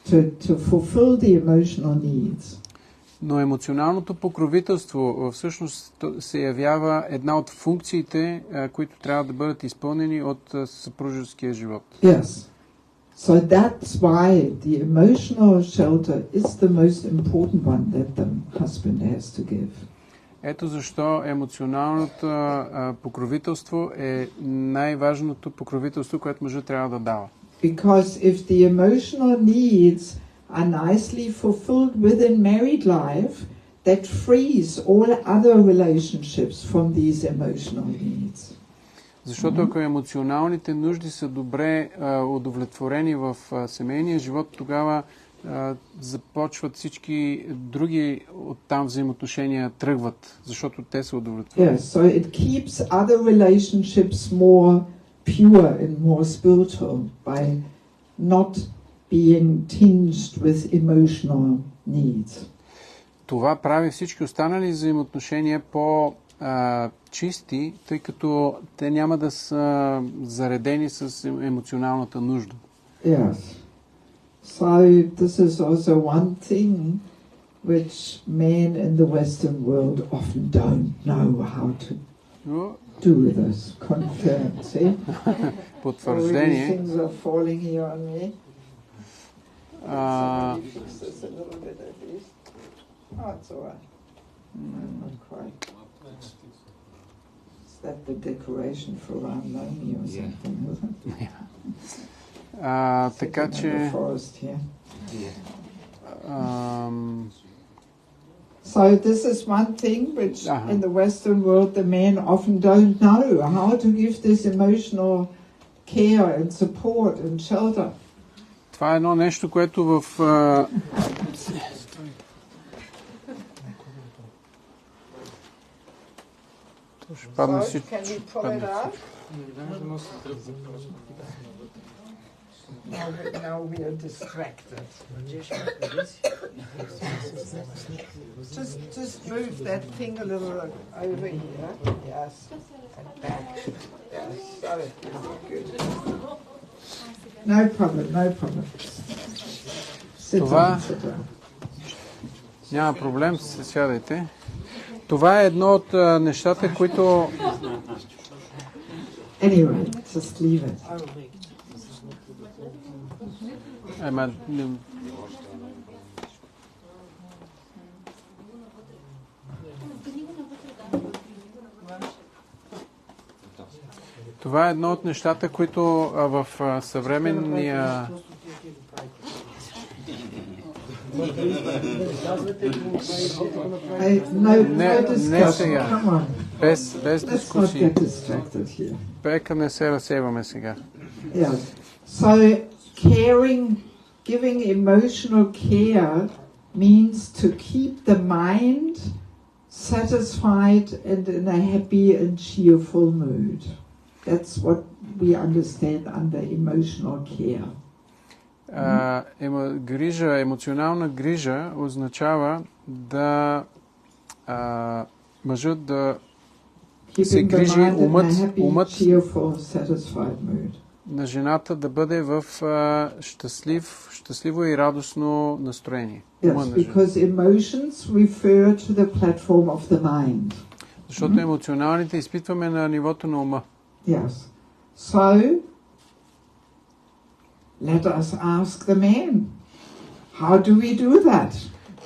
to fulfill the emotional needs. Но емоционалното покровителство всъщност се явява една от функциите, които трябва да бъдат изпълнени от съпружеския живот. Yes. So that's why the emotional shelter is the most important one that the husband has to give. Ето защо емоционалното покровителство е най-важното покровителство, което мъжът трябва да дава. Because if the emotional needs are nicely fulfilled within married life, that frees all other relationships from these emotional needs. Защото ако емоционалните нужди са добре удовлетворени в семейния живот, тогава започват всички други оттам взаимоотношения тръгват, защото те са удовлетворени. Yes, so it keeps other relationships more pure and more spiritual by not being tinged with emotional needs. Това прави всички останали взаимоотношения по-чисти, тъй като те няма да са заредени с емоционалната нужда. Yes. So this is also one thing which men in the Western world often don't know how to do this. Confirm, see? Потвърждение. Things are falling here on me. Fix this a little bit at least. Oh, it's all right. Not quite. Is that the decoration for Ram Navami or something? Така че... So this is one thing which in the Western world the men often don't know how to give this emotional care and support and shelter. Това е едно нещо, което в... Ще падне всичко. Now we are distracted. Just move that thing a little over here. Yes. And back. Yes. Sorry. Good. No problem, no problem. Това... Няма проблем, сядайте. Това е едно от нещата, които... Anyway, just leave it. Това е едно от нещата, които в съвременния... Не сега. Без дискусии. Пека не се разсейваме сега. So caring, giving emotional care means to keep the mind satisfied and in a happy and cheerful mood. That's what we understand under emotional care. Емоционална грижа означава да мъжът да се грижи умът на жената да бъде в щастливо и радостно настроение. Защото емоционалните изпитваме на нивото на ума. Yes. So, let us ask the men, how do we do that?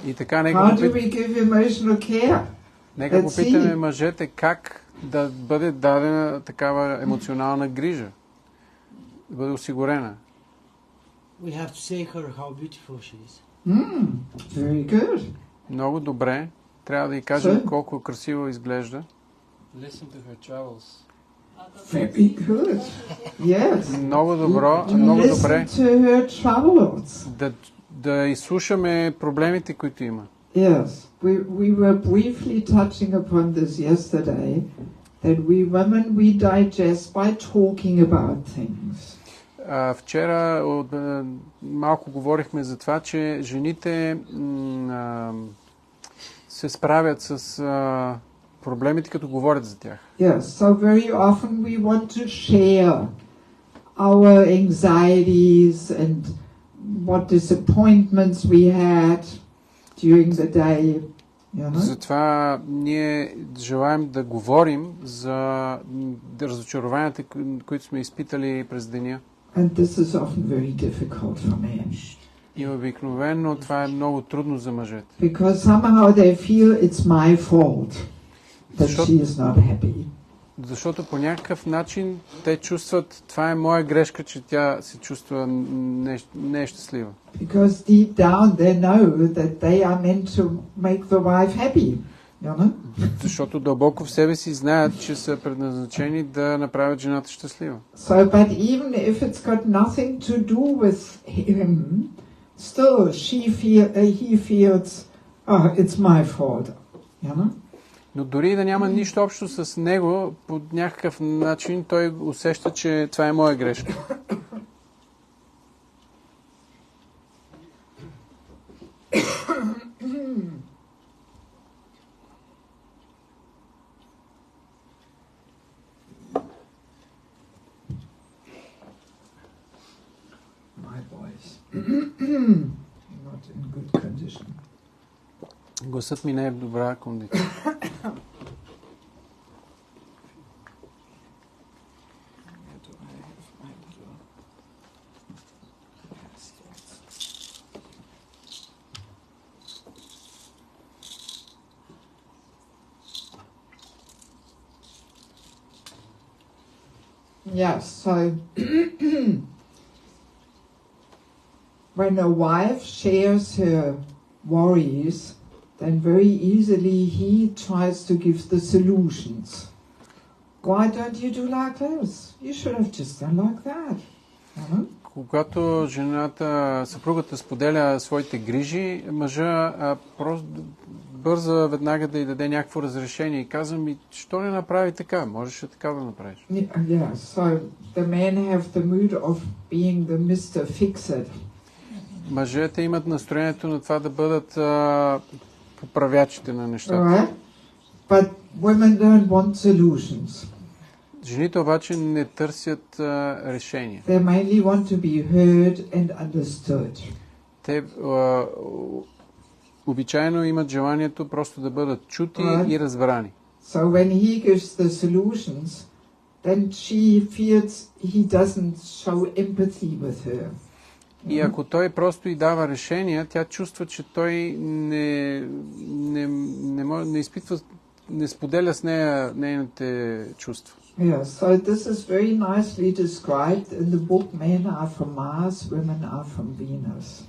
И така, how do we give emotional care? Нека попитаме мъжете как да бъде дадена такава емоционална грижа, да бъде осигурена. We have to say her how beautiful she is. Very good. Много добре. Трябва да й кажем колко красиво изглежда. Listen to her travels. Very good. Yes. Много добро, много добре. To her troubles. Да изслушаме проблемите, които има. Yes. We were briefly touching upon this yesterday, that we women we digest by talking about things. Вчера малко говорихме за това, че жените се справят с проблемите, като говорят за тях. Yes, so very often we want to share our anxieties and what disappointments we had during the day, you know? Затова ние желаем да говорим за разочарованията, които сме изпитали през деня. And this is often very difficult for men. И обикновено това е много трудно за мъжете. Because somehow they feel it's my fault that she is not happy. Защото по някакъв начин те чувстват, това е моя грешка, че тя се чувства не е щастлива. Because deep down they know that they are meant to make the wife happy. You know? Защото дълбоко в себе си знаят, че са предназначени да направят жената щастлива. So, but even if it's got nothing to do with him, still he feels, oh, it's my fault. You know? Но дори да няма нищо общо с него, по някакъв начин той усеща, че това е моя грешка. My voice. Not in good condition. Гласът ми не е в добра кондиция. Yes, so when a wife shares her worries, then very easily he tries to give the solutions. Why don't you do like this? You should have just done like that. Когато жената, съпругата споделя своите грижи, мъжа просто бърза веднага да й даде някакво разрешение и казва ми, що не направи така? Можеше така да направиш. Yeah, so the men have the mood of being the Mr. Fix-It. Мъжете имат настроението на това да бъдат поправячите на нещата. Right? But women don't want solutions. Жените обаче не търсят решения. They mainly want to be heard and understood. Те обичайно имат желанието просто да бъдат чути и разбрани. So when he gives the solutions, then she feels he doesn't show empathy with her. И ако той просто й дава решения, тя чувства, че той не изпитва, не споделя с нея нейните чувства. Yeah, so this is very nicely described in the book Men are from Mars, Women are from Venus.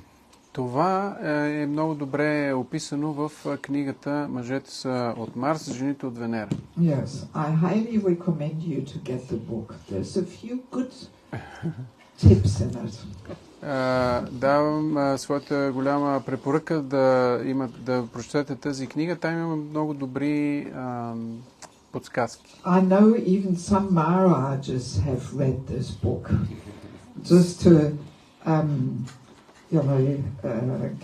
Това е много добре описано в книгата Мъжете са от Марс, жените от Венера. Yes, I highly recommend you to get the book. There's a few good tips in it. Давам своята голяма препоръка да прочетете тази книга. Там има много добри подсказки. I know even some Maharajas have read this book just to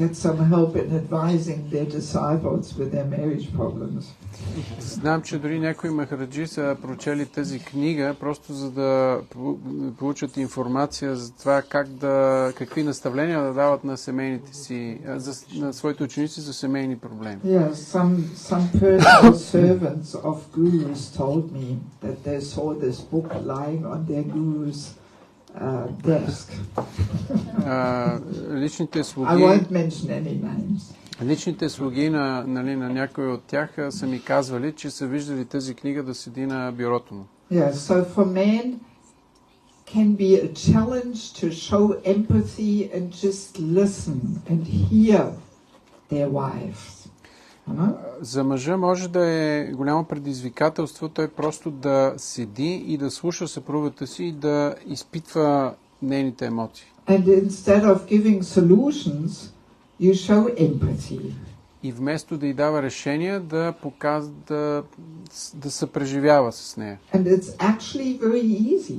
get some help in advising their disciples with their marriage problems. Знам, че дори някои махараджи са прочели тази книга, просто за да получат информация за това какви наставления да дават на семейните си, на своите ученици за семейни проблеми. Yeah, some personal servants of gurus told me that they saw this book lying on their guru's desk. Личните слуги. I won't mention any names. Личните слуги на някои от тях са ми казвали, че са виждали тази книга да седи на бюрото му. Yeah, so for men can be a challenge to show empathy and just listen and hear their wives. За мъжа може да е голямо предизвикателство той просто да седи и да слуша съпругата си и да изпитва нейните емоции. And instead of giving solutions, you show empathy. И вместо да й дава решения, да съпреживява с нея. And it's actually very easy.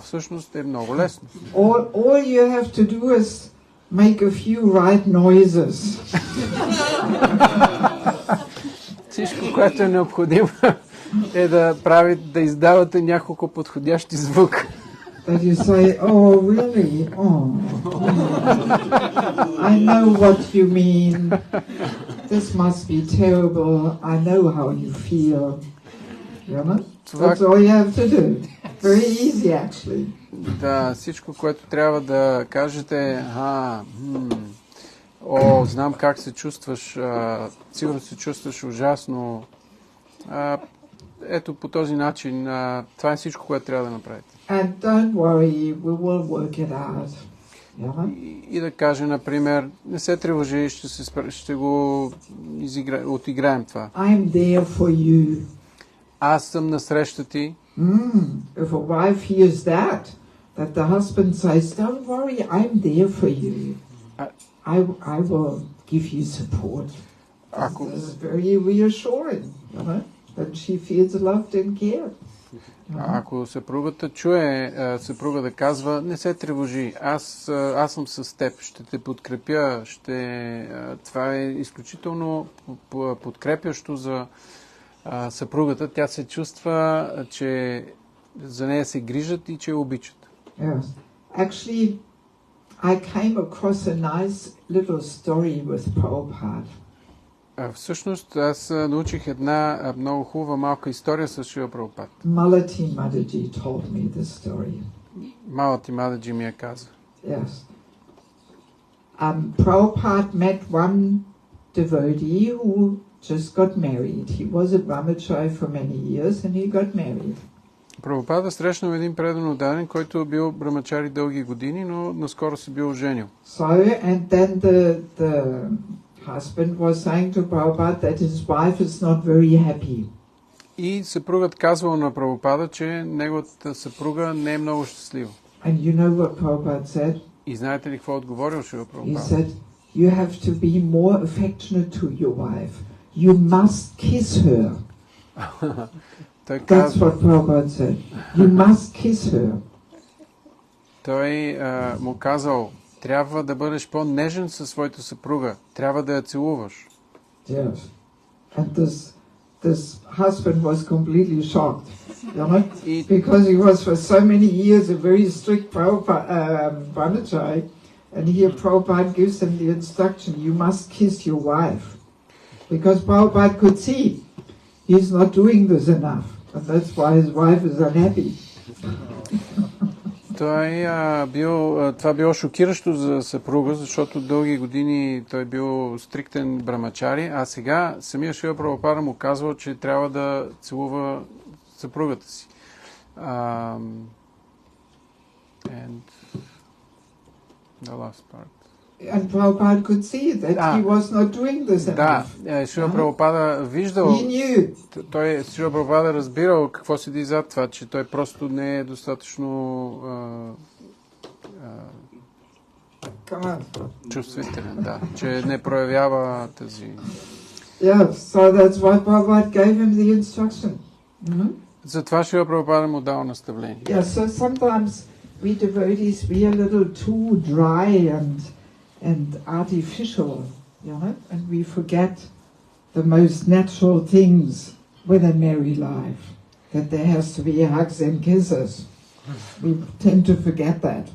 Всъщност е много лесно. All you have to do is make a few right noises. Всичко, което е необходимо, е да издавате няколко подходящи звука. That you say, oh, really? Oh. I know what you mean. This must be terrible. I know how you feel. You know? That's all you have to do. Very easy, actually. Да, всичко, което трябва да кажете, знам как се чувстваш, сигурно се чувстваш ужасно. Ето по този начин, това е всичко, което трябва да направите. And don't worry, we will work it out. И да каже, например, не се тревожи, ще го отиграем това. I'm there for you. Аз съм насреща ти. If a wife hears that the husband says, don't worry, I'm there for you. I will give you support. This is very reassuring, that she feels loved and cared. Ако съпругата чуе съпруга да казва, не се тревожи, аз съм с теб, ще те подкрепя, това е изключително подкрепящо за съпругата. Тя се чувства, че за нея се грижат и че я обичат. Yes. Actually, I came across a nice little story with Prabhupada. Всъщност, аз научих една много хубава малка история с Шрила Прабхупад. Malati Mataji told me this story. Малати Матаджи ми я каза. Yes. Prabhupada met one devotee who just got married. He was a brahmachari for many years and he got married. Прабхупада срещнал един предан отдаден, който бил брамачари дълги години, но наскоро се бил оженил. So, and then the husband was saying to Prabhupada that his wife is not very happy. И съпругът казвал на Прабхупада, че неговата съпруга не е много щастлива. And you know what Prabhupada said? И знаете ли какво отговорил Шрила He Прабхупада? said, you have to be more affectionate to your wife. You must kiss her. That's what Prabhupada said. You must kiss her. Той му казал, трябва да бъдеш по-нежен със своята съпруга. Трябва да я целуваш. Yes. And this husband was completely shocked, because he was for so many years a very strict brahmachari, and here Prabhupada gives him the instruction, you must kiss your wife. Because Prabhupada could see he's not doing this enough, and that's why his wife is unhappy. Това било шокиращо за съпруга, защото дълги години той бил стриктен брамачари, а сега самия Шрила Прабхупада му казвал, че трябва да целува съпругата си. And the last part. And Prabhupada could see that he was not doing this enough. Да, Шрила Прабхупада виждал, Шрила Прабхупада разбирал какво седи зад това, че той просто не е достатъчно чувствителен, да, че не проявява тази... Yeah, so that's why Prabhupada gave him the instruction. Затова Шрила Прабхупада му дал наставление. Yeah, so sometimes we devotees, we are a little too dry and artificial, and we forget the most natural things with a married life, that there has to be hugs and kisses. We tend to forget that.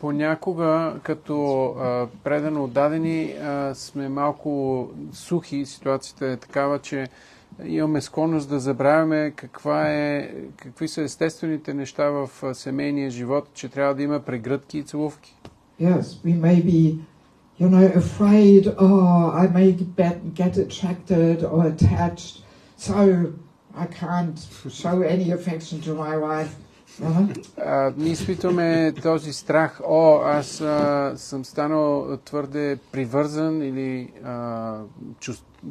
Понякога, като предано отдадени, сме малко сухи, ситуацията е такава, че имаме склонност да забравяме какви са естествените неща в семейния живот, че трябва да има прегръдки и целувки. Yes, we may be, afraid, I may get attracted or attached, so I can't show any affection to my wife. Ние изпитваме този страх, аз съм станал твърде привързан или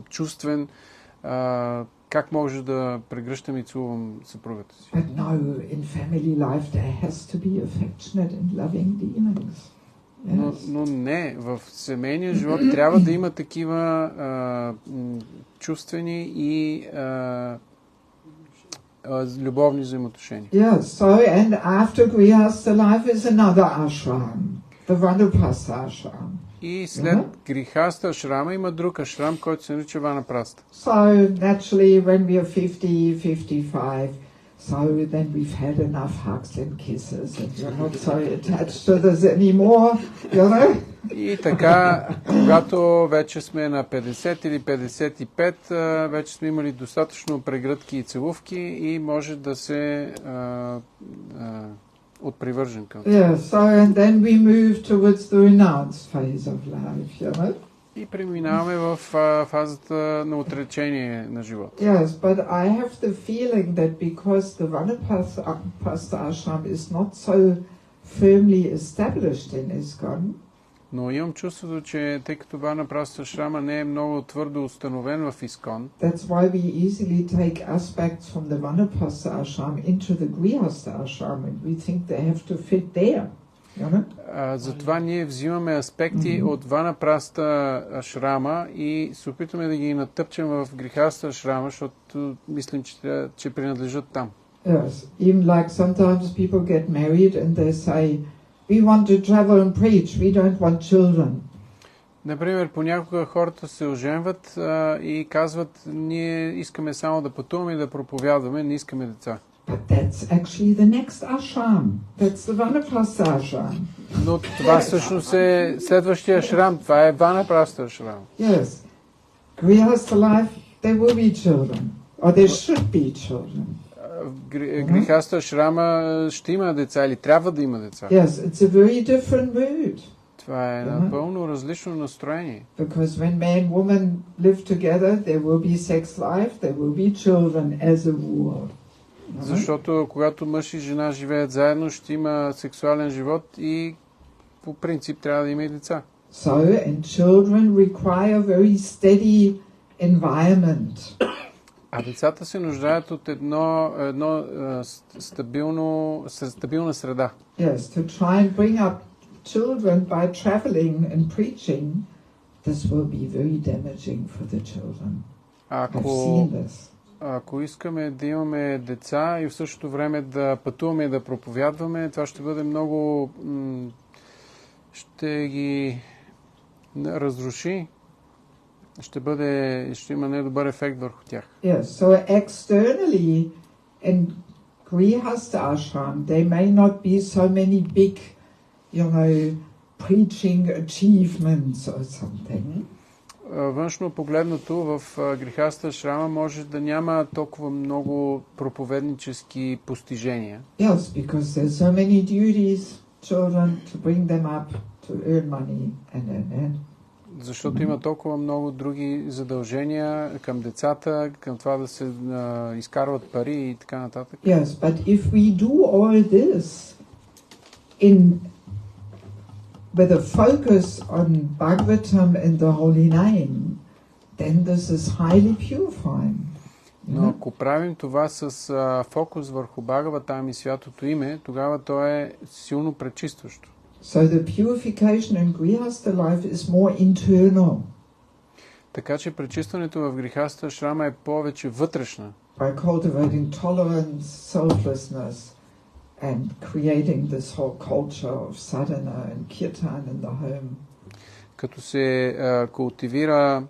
чувствен, как може да прегръщам и целувам съпругата си. But no, in family life there has to be affectionate and loving dealings. Но не, в семейния живот трябва да има такива чувствени и любовни взаимоотношения. Yes, so and after Grihastha life is another ashram, the Vanapasta ashram. И след Грихаста ашрама има друг ашрам, който се нарича Ванапраста. So naturally when we are 50, 55, so then we've had enough hugs and kisses and we're not so attached to this anymore, И така, когато вече сме на 50 или 55, вече сме имали достатъчно прегръдки и целувки и може да се отпривържен към това. Yeah, so and then we move towards the renounce phase of life, you know? И преминаваме в фазата на отречение на живота. Yes, but I have the feeling that because the Vanapasta ashram is not so firmly established in ISKCON, Но имам чувството, че тъй като Ванапраста ашрама не е много твърдо установен в ИСКОН, that's why we easily take aspects from the Vanapasta ashram into the Grihastha ashram and we think they have to fit there. You know? Затова ние взимаме аспекти от Ванапраста ашрама и се опитваме да ги натъпчем в Грихаста ашрама, защото мислим, че принадлежат там. Yes, even like sometimes people get married and they say, we want to travel and preach, we don't want children. Например, понякога хората се оженват и казват, ние искаме само да пътуваме и да проповядваме, не искаме деца. But that's actually the next ashram. That's the Vanaprastha ashram. Но това всъщност е следващия ашрам, това е Ванапраста ашрам. Yes. Grihastha life, there will be children. Or there should be children. В Грихаста ашрама ще има деца или трябва да има деца. Yes, it's a very different mood. Това е напълно различно настроение. Because when man and woman live together, there will be sex life, there will be children as a rule. Защото когато мъж и жена живеят заедно, ще има сексуален живот и по принцип трябва да има и деца. So, and children require very steady environment. А децата се нуждаят от стабилна среда. Yes, to try and bring up children by traveling and preaching, this will be very damaging for the children. I've seen this. Ако искаме да имаме деца и в същото време да пътуваме и да проповядваме, това ще бъде много... ще ги разруши. Ще има недобър ефект върху тях. Yes, so externally in Grihastha ashram, there may not be so many big, preaching achievements or something. Външно погледнато в Грихаста ашрама може да няма толкова много проповеднически постижения. Yes, because there's so many duties, children, to bring them up, to earn money, and. Защото има толкова много други задължения към децата, към това да се изкарват пари и така нататък. Yes, but if we do all this with a focus on Bhagavatam and the holy name, then this is highly purifying. Но ако правим това с фокус върху Бхагаватам и святото име, тогава то е силно пречистващо. So the purification in Grihastha life is more internal. Така че пречистването в Грихаста ашрама е повече вътрешна. By cultivating tolerance, selflessness, and creating this whole culture of sadhana and kirtan in the home. Като се култивира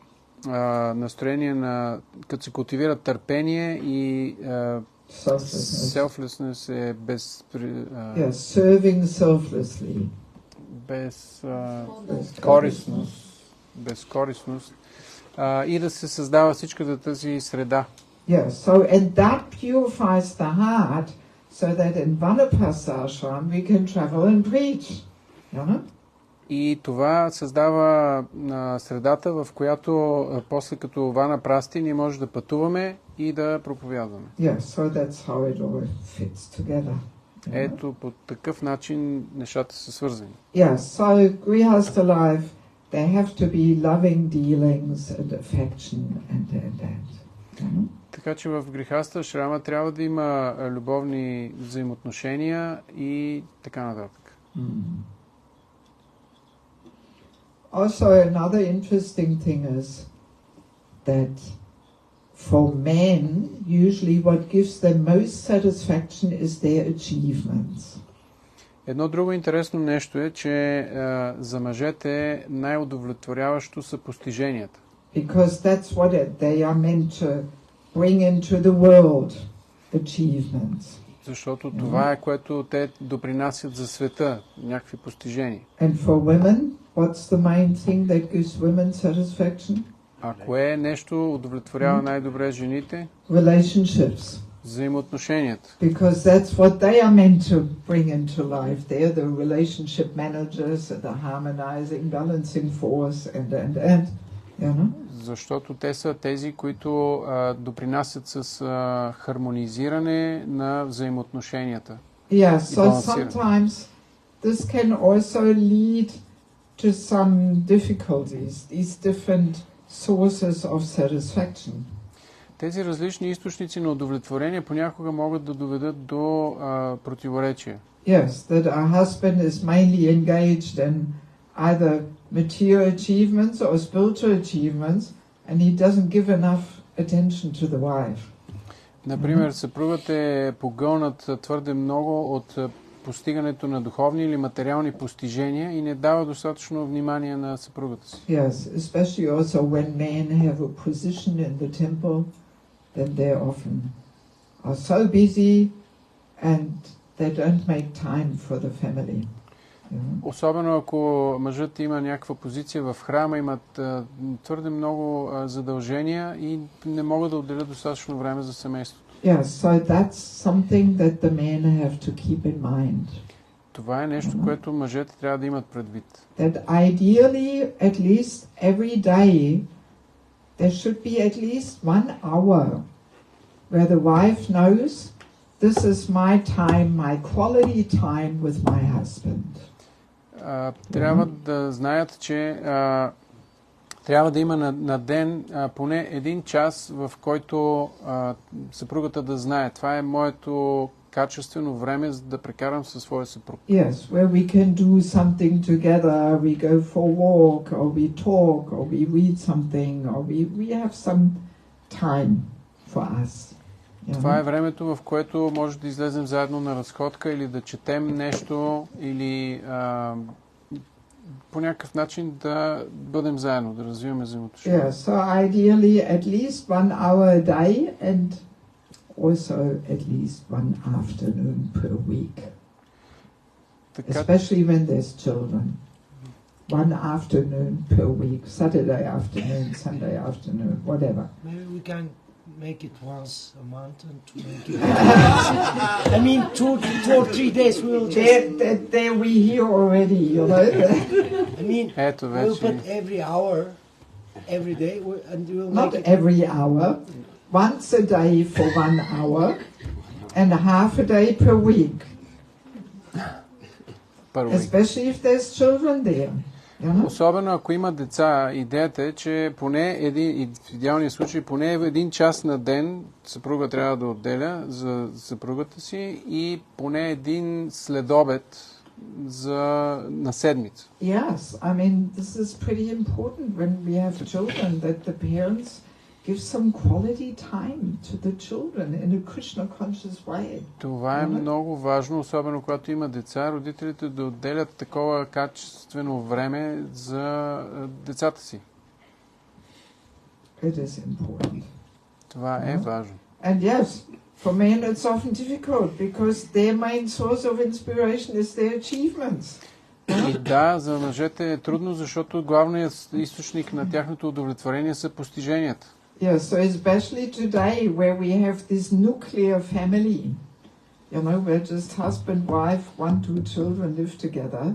настроение като се култивира търпение и selflessness е serving selflessly. Безкорисност и да се създава всичката тази среда. Yes, so and that purifies the heart so that in Vanapasta ashram we can travel and preach. И това създава средата, в която после като Ванапрасти ние може да пътуваме и да проповядваме. Yes, so that's how it all fits together. Ето по такъв начин нещата са свързани. Yes, so Grihastha life, there have to be loving dealings and affection and that. Така че в Грихаста ашрама трябва да има любовни взаимоотношения и така нататък. Also, another interesting thing is that for men, usually what gives them most satisfaction is their achievements. Едно друго интересно нещо е, че за мъжете най-удовлетворяващо са постиженията. Because that's what they are meant to bring into the world, achievements. Защото това е, което те допринасят за света, някакви постижения. And for women, What's the main thing that gives women satisfaction? А кое нещо удовлетворява най-добре жените? Relationships. Взаимоотношенията. Because that's what they are meant to bring into life. They're the relationship managers, the harmonizing, balancing force, and, you know? Защото те са тези, които допринасят с хармонизиране на взаимоотношенията. Yeah, so sometimes this can also lead to some difficulties, these different sources of satisfaction. Тези различни източници на удовлетворение понякога могат да доведат до противоречия. Yes, that a husband is mainly engaged in either material achievements or spiritual achievements, and he doesn't give enough attention to the wife. Например, съпругът е погълнат твърде много от постигането на духовни или материални постижения и не дава достатъчно внимание на съпругата си. Yes, especially also when men have a position in the temple, then they often are so busy and they don't make time for the family. Особено ако мъжът има някаква позиция в храма, имат твърде много задължения и не могат да отделят достатъчно време за семейството. Yes, so that's something that the men have to keep in mind. Това е нещо, което мъжете трябва да имат предвид. That ideally, at least every day, there should be at least 1 hour where the wife knows this is my time, my quality time with my husband. Трябва да знаят, че трябва да има на ден поне 1 час, в който съпругата да знае. Това е моето качествено време, за да прекарам със своя съпруг. Yes, where we can do something together, we go for a walk, or we talk, or we read something, or we have some time for us. Това е времето, в което може да излезем заедно на разходка или да четем нещо, или по някакъв начин да бъдем заедно, да развиваме взаимоотношения. Yeah, so ideally at least 1 hour a day and also at least 1 afternoon per week. Especially when there's children. 1 afternoon per week, Saturday afternoon, Sunday afternoon, whatever. Maybe we can make it once a month and to make it. I mean, 2 or 3 days we'll just. There we hear already, you know. I mean, we'll put every hour, every day, and we'll not make it. every hour, once a day for 1 hour, and half a day per week. Especially if there's children there. Особено ако има деца, идеята е, че поне в идеалния случай, поне 1 час на ден съпруга трябва да отделя за съпругата си и поне 1 следобед на седмица. Yes, I mean, this is pretty important when we have children, that the parents give some quality time to the children in a Krishna conscious way. Това е много важно, особено когато има деца, родителите да отделят такова качествено време за децата си. It is important. Това е важно. And yes, for men it's often difficult because their main source of inspiration is their achievements. И да, за мъжете е трудно, защото главният източник на тяхното удовлетворение са постиженията. Yeah, so especially today where we have this nuclear family, you know, where just husband, wife, 1, 2 children live together,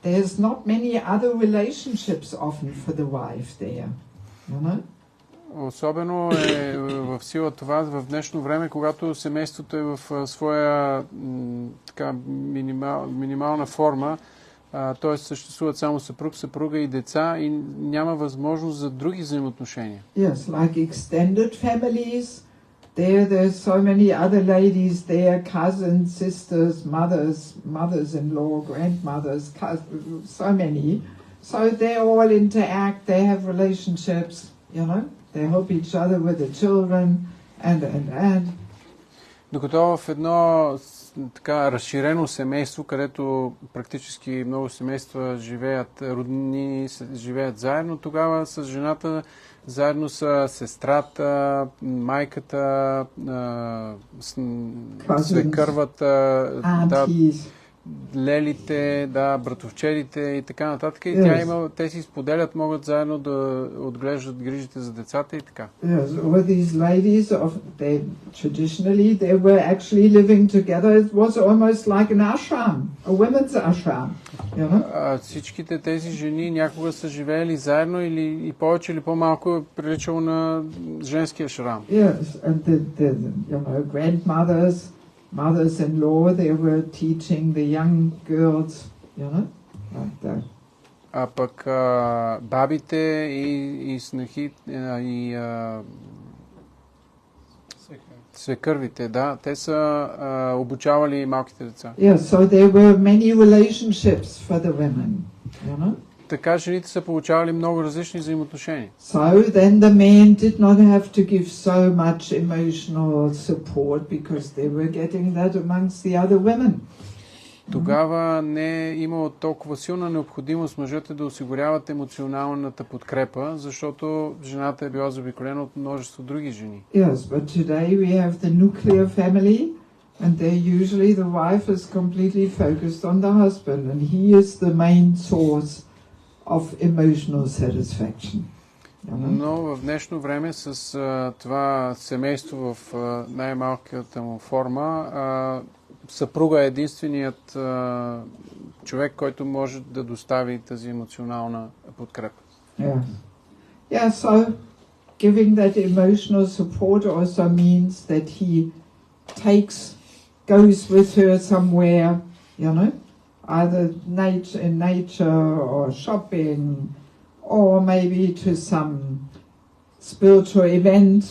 there's not many other relationships often for the wife there, you know? Особено е в сила това в днешно време, когато семейството е в своя така минимална форма, т.е. съществуват само съпруг, съпруга и деца и няма възможност за други взаимоотношения. Yes, like extended families, there's so many other ladies there, cousins, sisters, mothers-in-law, grandmothers, so many. So they all interact, they have relationships, you know, they help each other with the children, and. Докато в едно така разширено семейство, където практически много семейства живеят, роднини живеят заедно, тогава с жената заедно са сестрата, майката, свекървата, лелите, да, братовчедите и така нататък. И Yes. те си споделят, могат заедно да отглеждат грижите за децата и така. Yes, all these ladies they traditionally they were actually living together. It was almost like an ashram, a women's ashram, you know. Всичките тези жени някога са живеели заедно или и повече или по-малко е приличало на женския шрам. Yes, and the you know grandmothers, mothers-in-law, they were teaching the young girls, you know, like that. А пък бабите и снахи и свекървите, да, те са обучавали малките деца. Yes, so there were many relationships for the women, you know. Така жените са получавали много различни взаимоотношения. So then the men did not have to give so much emotional support because they were getting that amongst the other women. Тогава не е имало толкова силна необходимост мъжете да осигуряват емоционалната подкрепа, защото жената е била заобиколена от множество други жени. Yes, but today we have the nuclear family, and there usually the wife is completely focused on the husband, and he is the main source of emotional satisfaction. Но в днешно време с това семейство в най-малката му форма, съпруга е единственият човек, който може да достави тази емоционална подкрепа. Yeah. Yeah, so giving that emotional support also means that he goes with her somewhere, you know, either in nature or shopping or maybe to some spiritual event.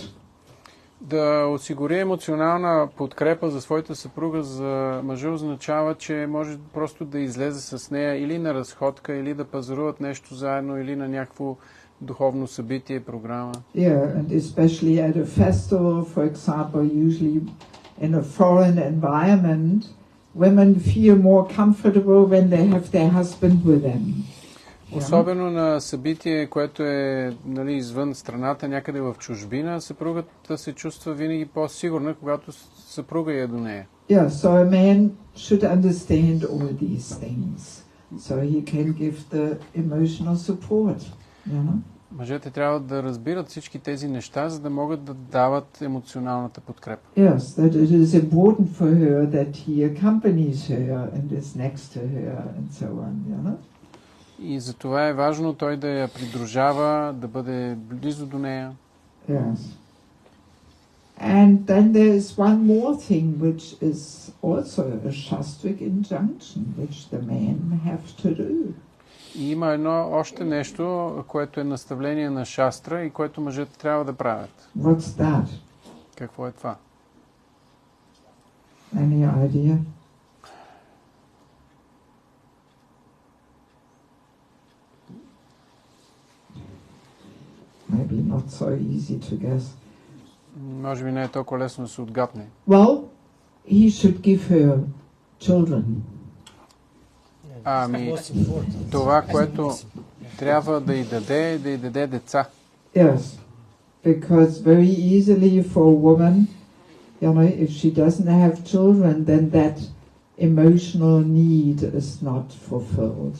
Да осигури емоционална подкрепа за своята съпруга, за мъжа, означава, че може просто да излезе с нея или на разходка, или да пазаруват нещо заедно, или на някакво духовно събитие, програма. Yeah, and especially at a festival, for example, usually in a foreign environment, women feel more comfortable when they have their husband with them. Особено на събитие, което е, нали, извън страната, някъде в чужбина, съпругата се чувства винаги по-сигурна, когато съпруга е до нея. Yeah, so a man should understand all these things, so he can give the emotional support, you know? Мъжете трябва да разбират всички тези неща, за да могат да дават емоционалната подкрепа. Yes, that it is important for her that he accompanies her and is next to her and so on, you know? И за това е важно той да я придружава, да бъде близо до нея. Yes. And then there is one more thing which is also a shastric injunction which the men have to do. И има още нещо, което е наставление на шастра и което мъжете трябва да правят. What's that? Какво е това? Any idea? Maybe not so easy to guess. Може би не е толкова лесно да се отгадне. Well, he should give her children. Ами, това, което трябва да й даде деца. Yes, because very easily for a woman, you know, if she doesn't have children, then that emotional need is not fulfilled.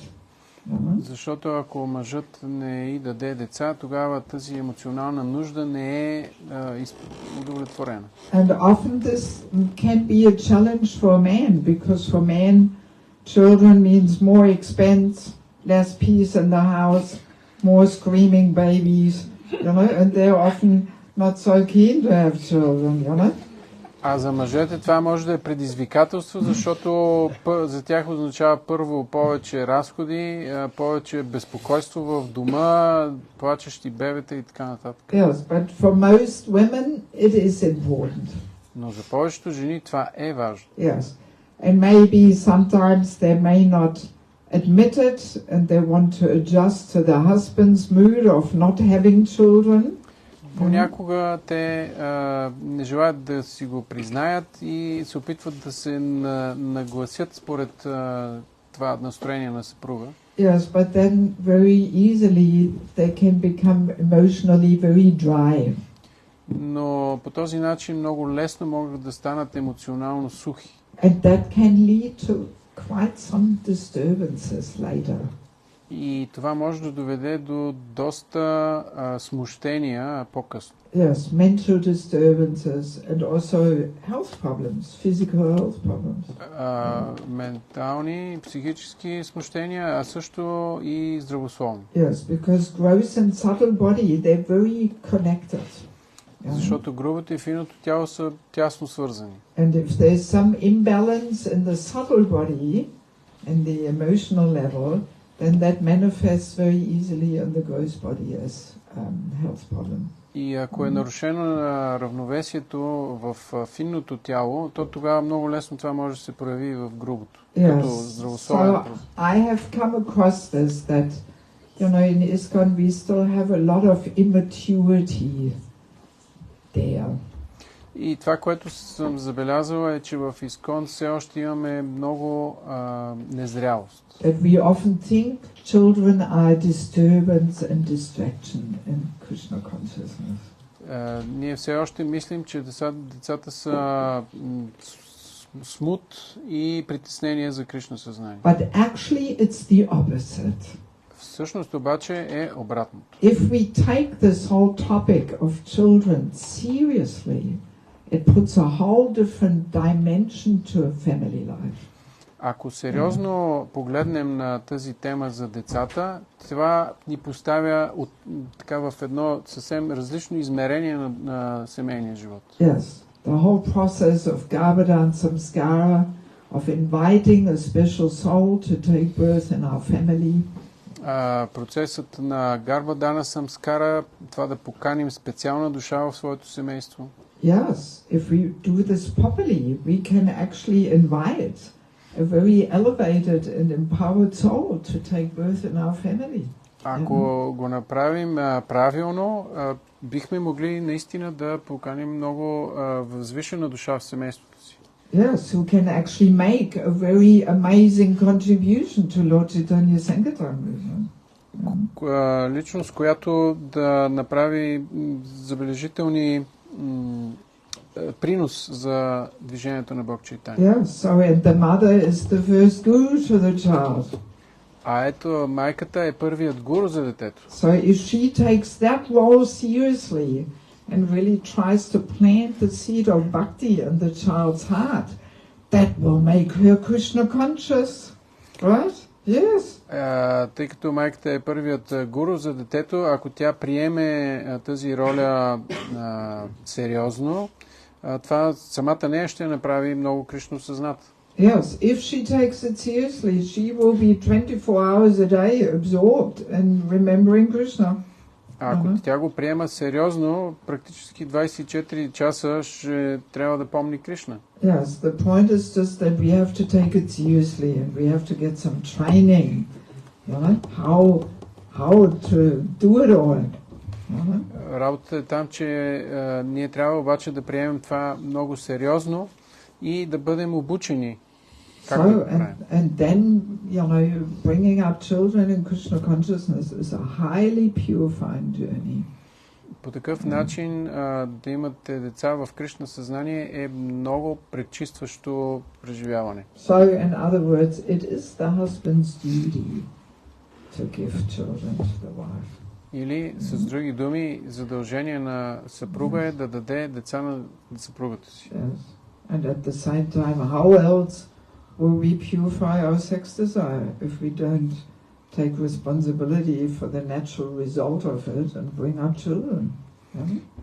Защото ако мъжът не й даде деца, тогава тази емоционална нужда не е удовлетворена. And often this can be a challenge for a man, because for men, children means more expense, less peace in the house, more screaming babies, you know, and they're often not so keen to have children, you know. А за мъжете това може да е предизвикателство, защото за тях означава първо повече разходи, повече безпокойство в дома, плачещи бебета и така нататък. Yes, but for most women it is important. Но за повечето жени това е важно. Yes, and maybe sometimes they may not admit it and they want to adjust to the husband's mood of not having children. Понякога те не желаят да си го признаят и се опитват да се нагласят според това настроение на съпруга. Yes, but then very easily they can become emotionally very dry. Но по този начин много лесно могат да станат емоционално сухи. And that can lead to quite some disturbances later. И това може да доведе до доста смущения по-късно. Yes, mental disturbances and also health problems, physical health problems. Ментални, психически смущения, а също и здравословни. Yes, because gross and subtle body, they're very connected. Защото грубото и финото тяло са тясно свързани. And if there's some imbalance in the subtle body and the emotional level, then that manifests very easily in the gross body as health problem. И ако е нарушено на равновесието в финното тяло, то тогава много лесно това може да се прояви в грубото. Като здравословен проблем. I have come across this that, in ISKCON we still have a lot of immaturity there. И това, което съм забелязал е, че в ISKCON все още имаме много незрялост. That we often think children are disturbance and distraction in Krishna consciousness. Ние все още мислим, че децата са смут и притеснение за Кришна съзнание. But actually it's the opposite. Всъщност обаче е обратното. If we take this whole topic of children seriously, it puts a whole different dimension to a family life. Ако сериозно погледнем на тази тема за децата, това ни поставя така в едно съвсем различно измерение на семейния живот. Yes, the whole process of Garbhadan Samskara, of inviting a special soul to take birth in our family. Процесът на Гарбадана Самскара, това да поканим специална душа в своето семейство. Yes, if we do this properly, we can actually invite a very elevated and empowered soul to take birth in our family. Ако го направим правилно, бихме могли наистина да поканим много възвишена душа в семейството си. Yes, who can actually make a very amazing contribution to Lord Chaitanya Sankirtan movement. Личност, която да направи забележителни принос за движението на Бог Чайтания. Yes, so and the mother is the first guru to the child. А ето майката е първият гуру за детето. So if she takes that role seriously and really tries to plant the seed of bhakti in the child's heart, that will make her Krishna conscious, right? Yes. Тъй като майката е първият гуру за детето, ако тя приеме тази роля сериозно, това самата нея ще направи много Кришна съзната. Yes, if she takes it seriously, she will be 24 hours a day absorbed in remembering Krishna. Ако тя го приема сериозно, практически 24 часа ще трябва да помни Кришна. Yes, the point is just that we have to take it seriously and we have to get some training, how to do it all. Работата е там, че ние трябва обаче да приемем това много сериозно и да бъдем обучени. And then, bringing up children in Krishna consciousness is a highly purifying journey. По такъв начин да имате деца в Кришна съзнание е много пречистващо преживяване. So, in other words, it is the husband's duty to give children to the wife. Или, с други думи, задължение на съпруга е да даде деца на съпругата си. Yes. And at the same time, how else will we purify our sex desire if we don't take responsibility for the natural result of it and bring up children?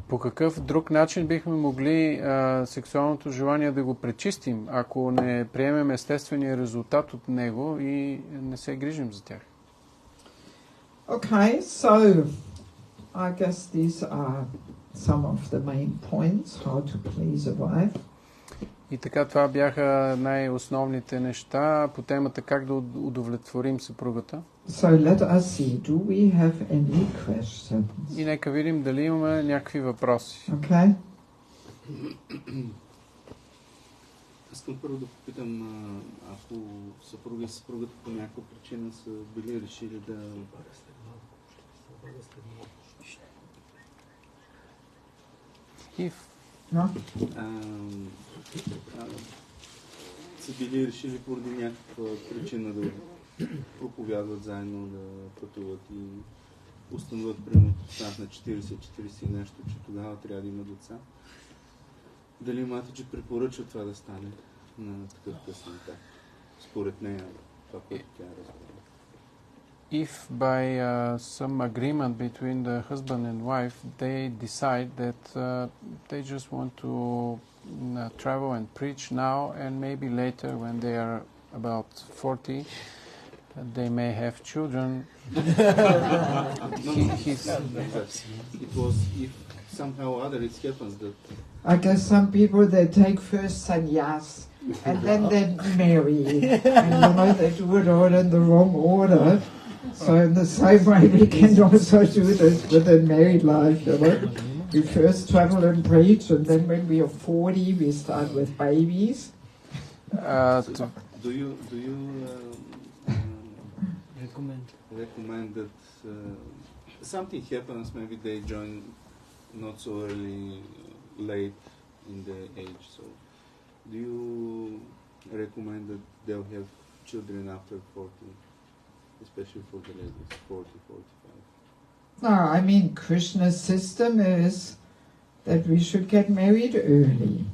По какъв друг начин бихме могли сексуалното желание да го пречистим, ако не приемем естествения резултат от него и не се грижим за тях? Okay, so I guess these are some of the main points, how to please a wife. И така, това бяха най-основните неща по темата как да удовлетворим съпругата. So let us see, do we have any questions? И нека видим дали имаме някакви въпроси. Okay. Искам първо да попитам, ако съпруга и съпругата по някаква причина са били решили да... са били решили поради някаква причина да проповядват заедно, да пътуват и установят, примерно, станат на 40 и нещо, че тогава трябва да има деца. Дали Матаджи препоръчва това да стане на такъв късен етап? Според нея, това, което тя разбира. If by some agreement between the husband and wife they decide that they just want to travel and preach now, and maybe later when they are about 40 they may have children. It was if somehow other it happens that I guess some people, they take first sannyas and then they marry. And they do it all in the wrong order. So in the same way we can also do this with a married life, We first travel and preach, and then when we are 40 we start with babies. do you recommend that something happens, maybe they join not so early, late in the age, so do you recommend that they'll have children after 40, especially for the ladies, 40, 45? No, I mean Krishna's system is that we should get married early,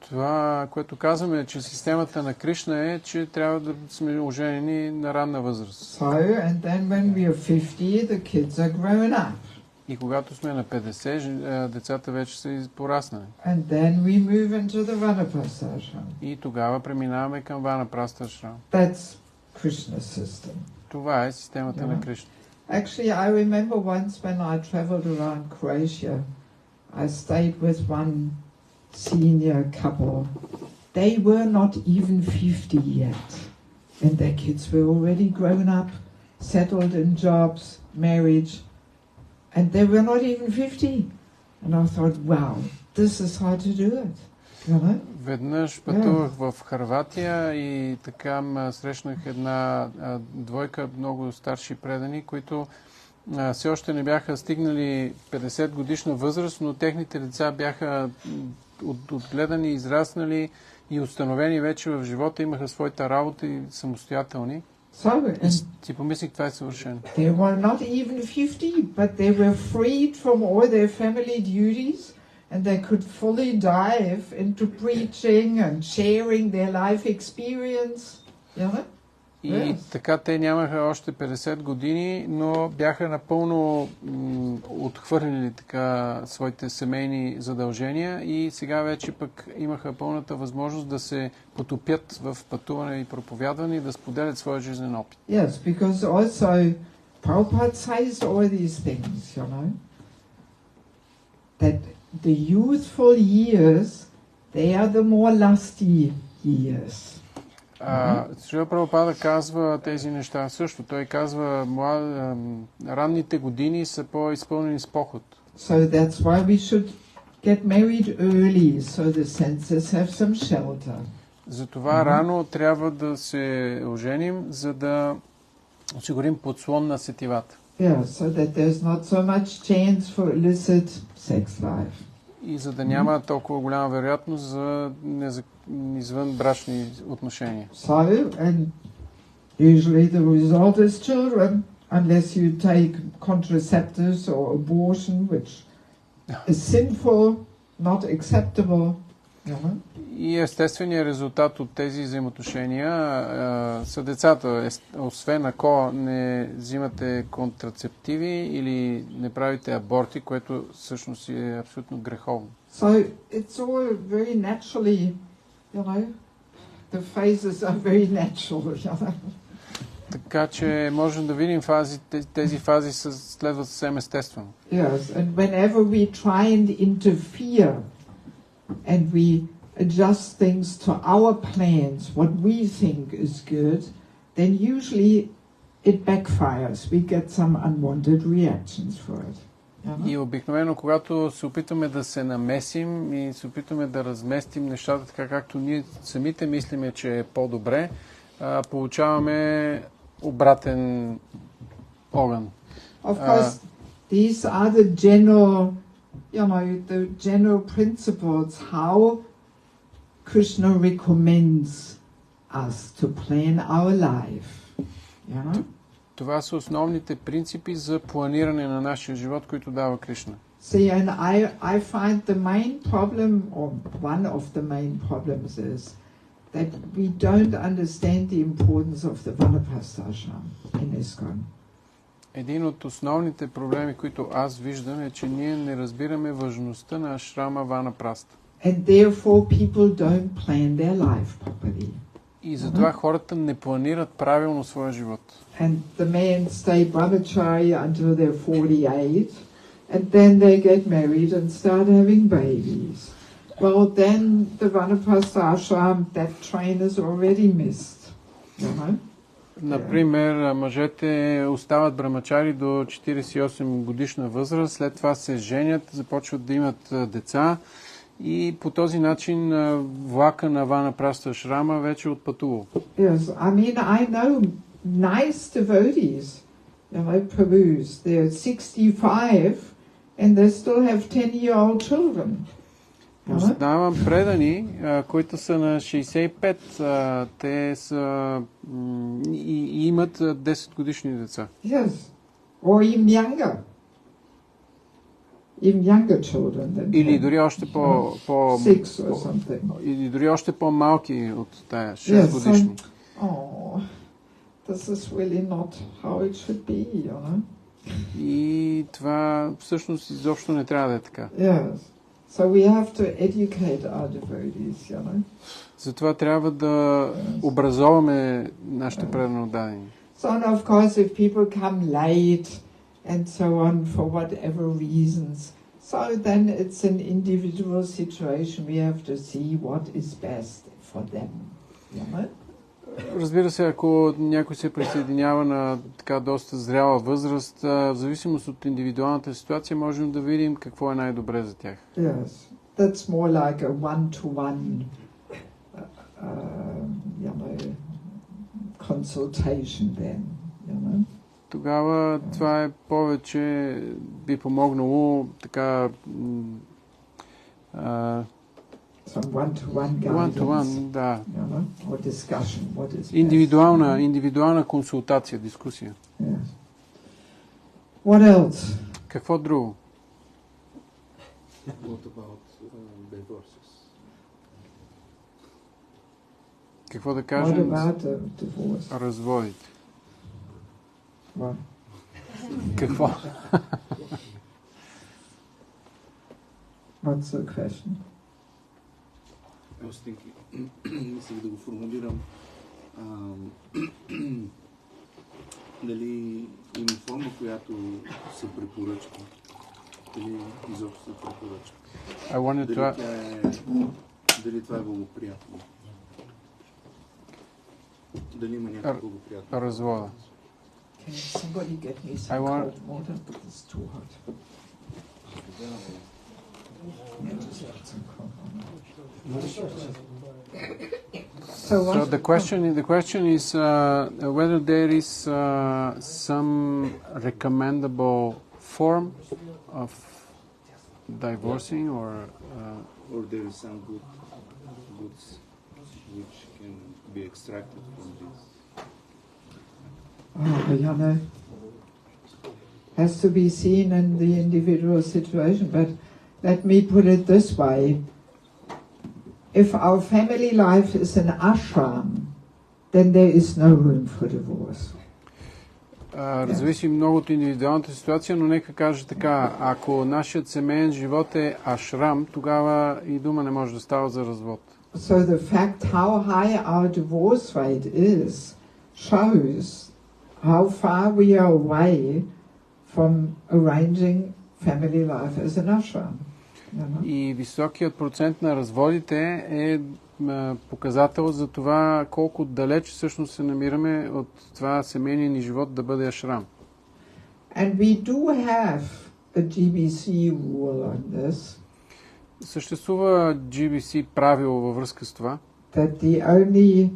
Това, което казваме, е, че системата на Кришна е, че трябва да сме оженени на ранна възраст. So, and then when we are 50, the kids are grown up. И когато сме на 50, децата вече са пораснали. And then we move into the Vanaprastha. И тогава преминаваме към Ванапрастha. That's Krishna's system. Това е системата на Кришна. Actually, I remember once when I traveled around Croatia, I stayed with one senior couple. They were not even 50 yet. And their kids were already grown up, settled in jobs, marriage. And they were not even 50. And I thought, wow, this is how to do it. Веднъж пътувах в Хърватия и така срещнах една двойка много старши предани, които все още не бяха стигнали 50 годишна възраст, но техните деца бяха отгледани, израснали и установени вече в живота, имаха своята работа и самостоятелни. Си помислих, това е съвършено. They were not even 50, but they were freed from all their family duties. And they could fully dive into preaching and sharing their life experience. И така те нямаха още 50 години, но бяха напълно отхвърлили така своите семейни задължения и сега вече пък имаха пълната възможност да се потопят в пътуване и проповядване и да споделят своя жизнен опит. Yes, because also Prabhupada says all these things, that the youthful years, they are the more lusty years. Шрила Прабхупада казва тези неща също. Той казва, ранните години са по-изпълнени с похот. So that's why we should get married early, so the senses have some shelter. Затова рано трябва да се оженим, за да осигурим подслон на сетивата. Yeah, so that there's not so much chance for illicit sex life. И за да няма толкова голяма вероятност за извънбрачни отношения. So, and usually the result is children, unless you take contraceptives or abortion, which is sinful, not acceptable. И естественият резултат от тези взаимоотношения са децата. Освен ако не взимате контрацептиви или не правите аборти, което всъщност е абсолютно греховно. So it's all very naturally, the phases are very natural. Така че можем да видим тези фази следват съвсем естествено. Yes, and whenever we try and interfere and we adjust things to our plans, what we think is good, then usually it backfires. We get some unwanted reactions for it. И обикновено, когато се опитваме да се намесим и се опитваме да разместим нещата така, както ние самите мислиме, че е по-добре, получаваме обратен огън. Of course, these are the general, the general principles how Krishna recommends us to plan our life. Yeah? Това са основните принципи за планиране на нашия живот, които дава Кришна. See, and I find the main problem, or one of the main problems, is that we don't understand the importance of the Vanaprastha ashram in ISKCON. Един от основните проблеми, които аз виждам, е, че ние не разбираме важността на ашрама Ванапраста. And therefore people don't plan their life properly. И затова хората не планират правилно своя живот. And the men stay brahmachari until they're 48, and then they get married and start having babies. Well, then the Vanaprastha ashram, that train is already missed. You know? Например, мъжете остават брамачари до 48 годишна възраст, след това се женят, започват да имат деца и по този начин влака на Ванапраста ашрама вече отпътувал. Yes, I mean, I know nice devotees, you know, Prabhus, they're 65 and they still have 10-year-old children. Познавам предани, които са на 65, те са и имат 10 годишни деца. Yes, or even younger. Even younger children than или дори още six or something. Или дори още по-малки от тая 6 годишни. Oh, this is really not how it should be, you know. И това всъщност изобщо не трябва да е така. Yes. So we have to educate our devotees, you know. Затова трябва да образоваме нашите преданно дадени. So of course if people come late and so on for whatever reasons, so then it's an individual situation. We have to see what is best for them, you know. Разбира се, ако някой се присъединява на така доста зряла възраст, в зависимост от индивидуалната ситуация, можем да видим какво е най-добре за тях. Yes, that's more like a one-to-one, you know, consultation then, you know. Тогава това е повече би помогнало така some one-to-one guidance, one-to-one, да. You know, or discussion, what is Индивидуална консултация, дискусия. Yes. What else? Какво друго? What about divorces? Какво да кажем? What about divorce? Разводите. What? Какво? What's the question? Мислих да го формулирам. Дали има форма, която се препоръчва? Дали изобщо се препоръчва? Дали това е благоприятно? Дали има някакво благоприятно? Развода. Can somebody get me some cold water? It's too hot. So the question is whether there is some recommendable form of divorcing or there is some goods which can be extracted from this. Oh, you know, has to be seen in the individual situation, but let me put it this way. If our family life is an ashram, then there is no room for divorce. Зависи много от индивидуалната ситуация, но нека кажа така, ако нашият семейен живот е ашрам, тогава и дума не може да става за развод. So the fact how high our divorce rate is shows how far we are away from arranging family life as an ashram. И високият процент на разводите е показател за това колко далеч всъщност се намираме от това семейния ни живот да бъде ашрам. And we do have a GBC rule on this. Съществува GBC правило във връзка с това. That the only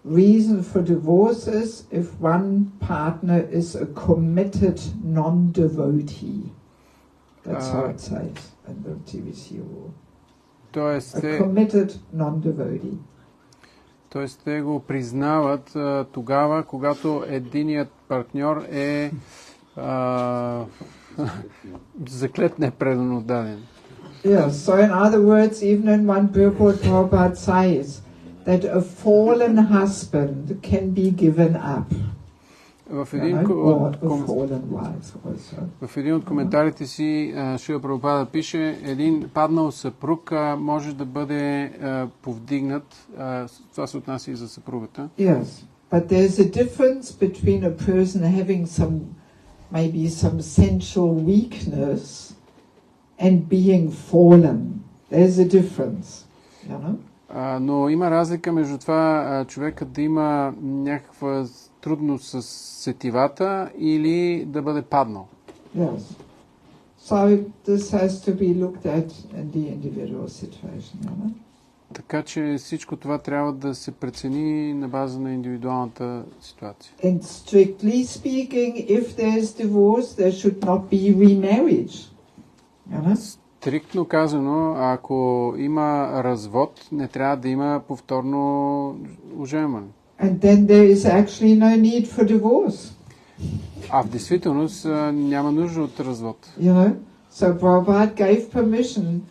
reason for divorce is if one partner is a committed non-devotee. That's how it says in the GBC rule. Тоест, a committed non-devotee. Тоест, те го признават тогава, когато единият партньор е заклет непредан отдаден. Yes, so in other words, even in one purport, Prabhupada says that a fallen husband can be given up. В един от коментарите си Шрила Прабхупада пише, един паднал съпруг може да бъде повдигнат. Това се отнася и за съпругата. Yes, but there's a difference between a person having maybe some sensual weakness and being fallen. There's a difference, you know? Но има разлика между това човекът да има някаква трудност с сетивата или да бъде паднал. Yes. So this has to be looked at in the individual situation, you know? Така че всичко това трябва да се прецени на база на индивидуалната ситуация. And strictly speaking, if there's divorce, there should not be remarriage. You know? Стриктно казано, ако има развод, не трябва да има повторно оженване. And then there is actually no need for divorce. А в действителност няма нужда от развод. You know, so Prabhupada gave permission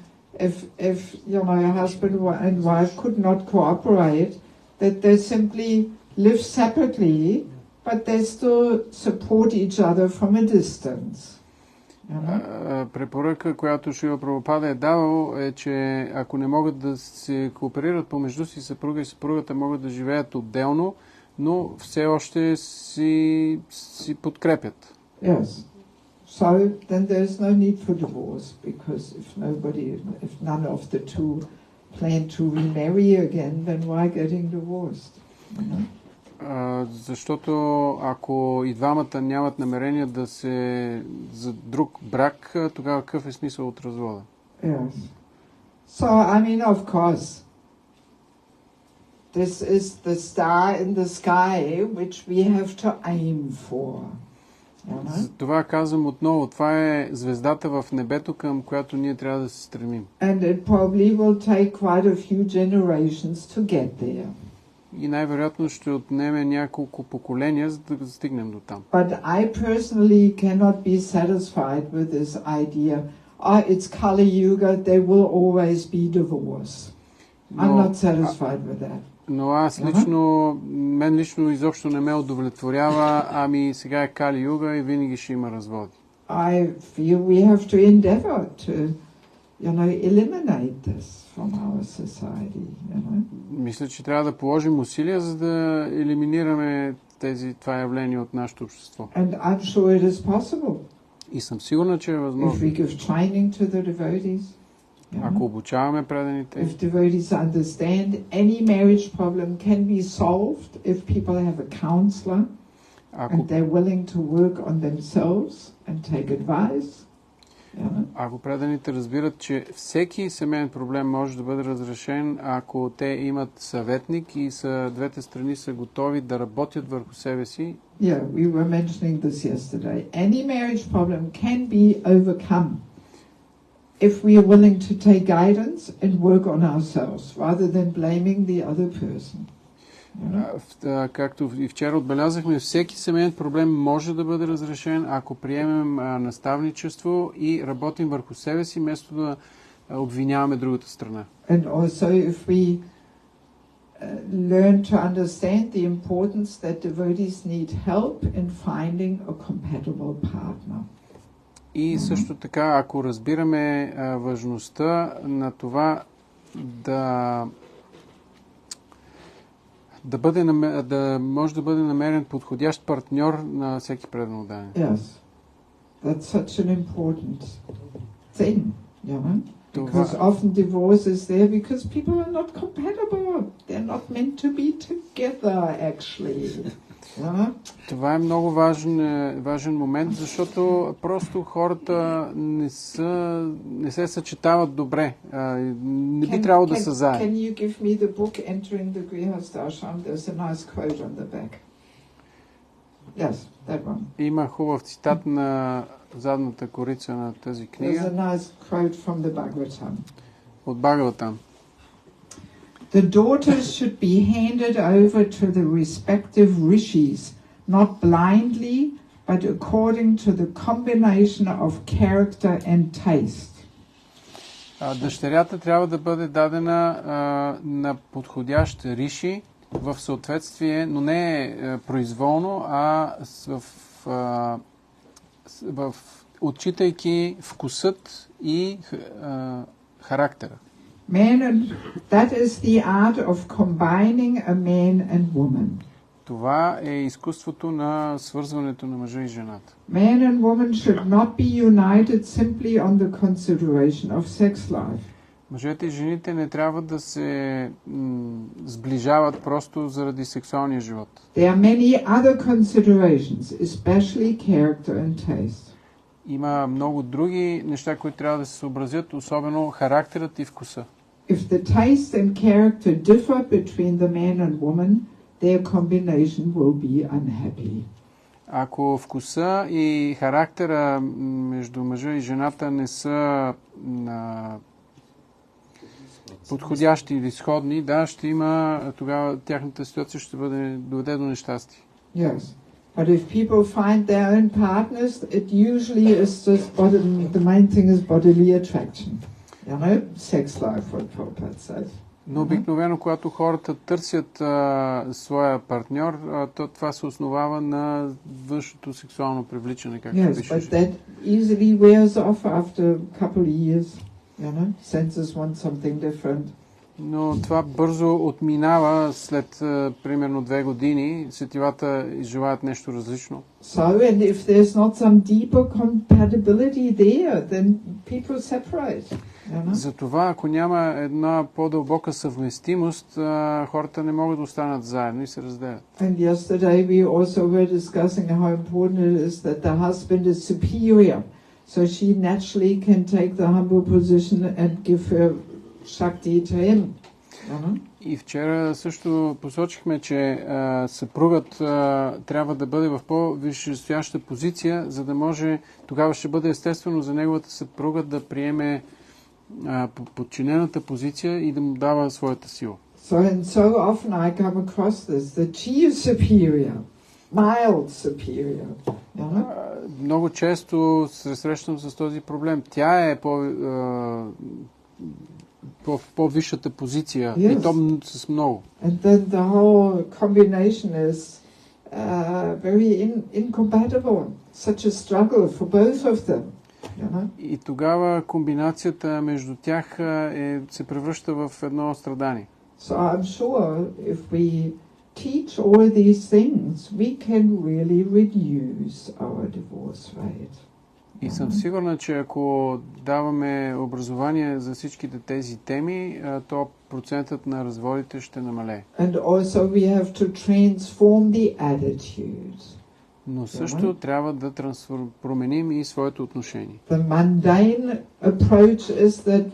if you know a husband and wife could not cooperate, that they simply live separately, but they still support each other from a distance. Препоръка, която Шрила Прабхупада е давал, е, че ако не могат да се кооперират помежду си, съпруга и съпругата могат да живеят отделно, но все още си подкрепят. Yes. So then there's no need for divorce, because if none of the two plan to remarry again, then why getting divorced? You know? Защото ако и двамата нямат намерение да се за друг брак, тогава какъв е смисъл от развода? Yes. So, I mean, of course, this is the star in the sky which we have to aim for. Това казвам отново. Това е звездата в небето, към която ние трябва да се стремим. And it probably will take quite a few generations to get there. И най-вероятно ще отнеме няколко поколения, за да стигнем до там. But I personally cannot be satisfied with this idea. It's Kali Yuga, there will always be divorce. I'm not satisfied with that. Но аз мен лично изобщо не ме удовлетворява, ами сега е Кали Юга и винаги ще има разводи. I feel we have to endeavor to, eliminate this from our society, Мисля, че трябва да положим усилия, за да елиминираме това явление от нашето общество. And I'm sure it is possible. И съм сигурна, че е възможно. If we give training to the devotees. Ако обучаваме преданите, if devotees understand any marriage problem can be solved if people have a counselor and they're willing to work on themselves and take advice. Ако преданите разбират, че всеки семейен проблем може да бъде разрешен, ако те имат съветник и двете страни са готови да работят върху себе си. Yeah, we were mentioning this yesterday. Any marriage problem can be overcome if we are willing to take guidance and work on ourselves rather than blaming the other person. Както и вчера отбелязахме, всеки семейен проблем може да бъде разрешен, ако приемем наставничество и работим върху себе си, вместо да обвиняваме другата страна. And also if we learn to understand the importance that devotees need help in finding a compatible partner. И също така, ако разбираме важността на това да може да бъде намерен подходящ партньор на всеки предан отдаден. Yes, that's such an important thing, because often divorce is there because people are not compatible. They're not meant to be together, actually. Това е много важен момент, защото просто хората не се съчетават добре. Не би трябвало да са заедно. Can you give me the book Entering the Grihastha Ashram? There's a nice quote on the back. Yes, that one. Има хубав цитат на задната корица на тази книга. There's a nice quote from the Bhagavatam. от Бхагаватам. The daughters should be handed over to the respective rishis, not blindly, but according to the combination of character and taste. Дъщерята трябва да бъде дадена на подходящ риши в съответствие, но не произволно, а в отчитайки вкусът и характера. That is the art of combining a man and woman. Това е изкуството на свързването на мъжа и жената. Man and woman should not be united simply on the consideration of sex life. Мъжете и жените не трябва да се сближават просто заради сексуалния живот. There are many other considerations, especially character and taste. Има много други неща, които трябва да се съобразят, особено характерът и вкуса. If the taste and character differ between the man and woman, their combination will be unhappy. Ако вкуса и характера между мъжа и жената не са подходящи или сходни, да, ще има, тогава тяхната ситуация ще доведе до нещастие. Yes. But if people find their own partners, it usually is just the main thing is bodily attraction. You know, sex life, what Prabhupada says. Но обикновено, когато хората търсят своя партньор, това се основава на външното сексуално привличане, както Yes, пише. but that easily wears off after a couple of years. You know, senses want something different. Но това бързо отминава след примерно 2 години. Сетивата желаят нещо различно. So, and if there's not some deeper compatibility there, then people separate. Затова, ако няма една по-дълбока съвместимост, хората не могат да останат заедно и се разделят. And yesterday we also were discussing how important it is that the husband is superior, so she naturally can take the humble position and give her shakti to him. И вчера също посочихме, че съпругът трябва да бъде в по-висшестояща позиция, за да може, тогава ще бъде естествено за неговата съпруга да приеме подчинената позиция и да му дава своята сила. So often I come across this, that she is superior, mild superior. Много често се срещам с този проблем. Тя е по-висшата позиция, Yes. и то с много. And then the whole combination is very incompatible. Such a struggle for both of them. И тогава комбинацията между тях се превръща в едно страдание. So I'm sure if we teach all these things, we can really reduce our divorce rate. И съм сигурна, че ако даваме образование за всичките тези теми, то процентът на разводите ще намалее. And also we have to transform the attitudes. Но също трябва да променим и своето отношение. The mundane approach is that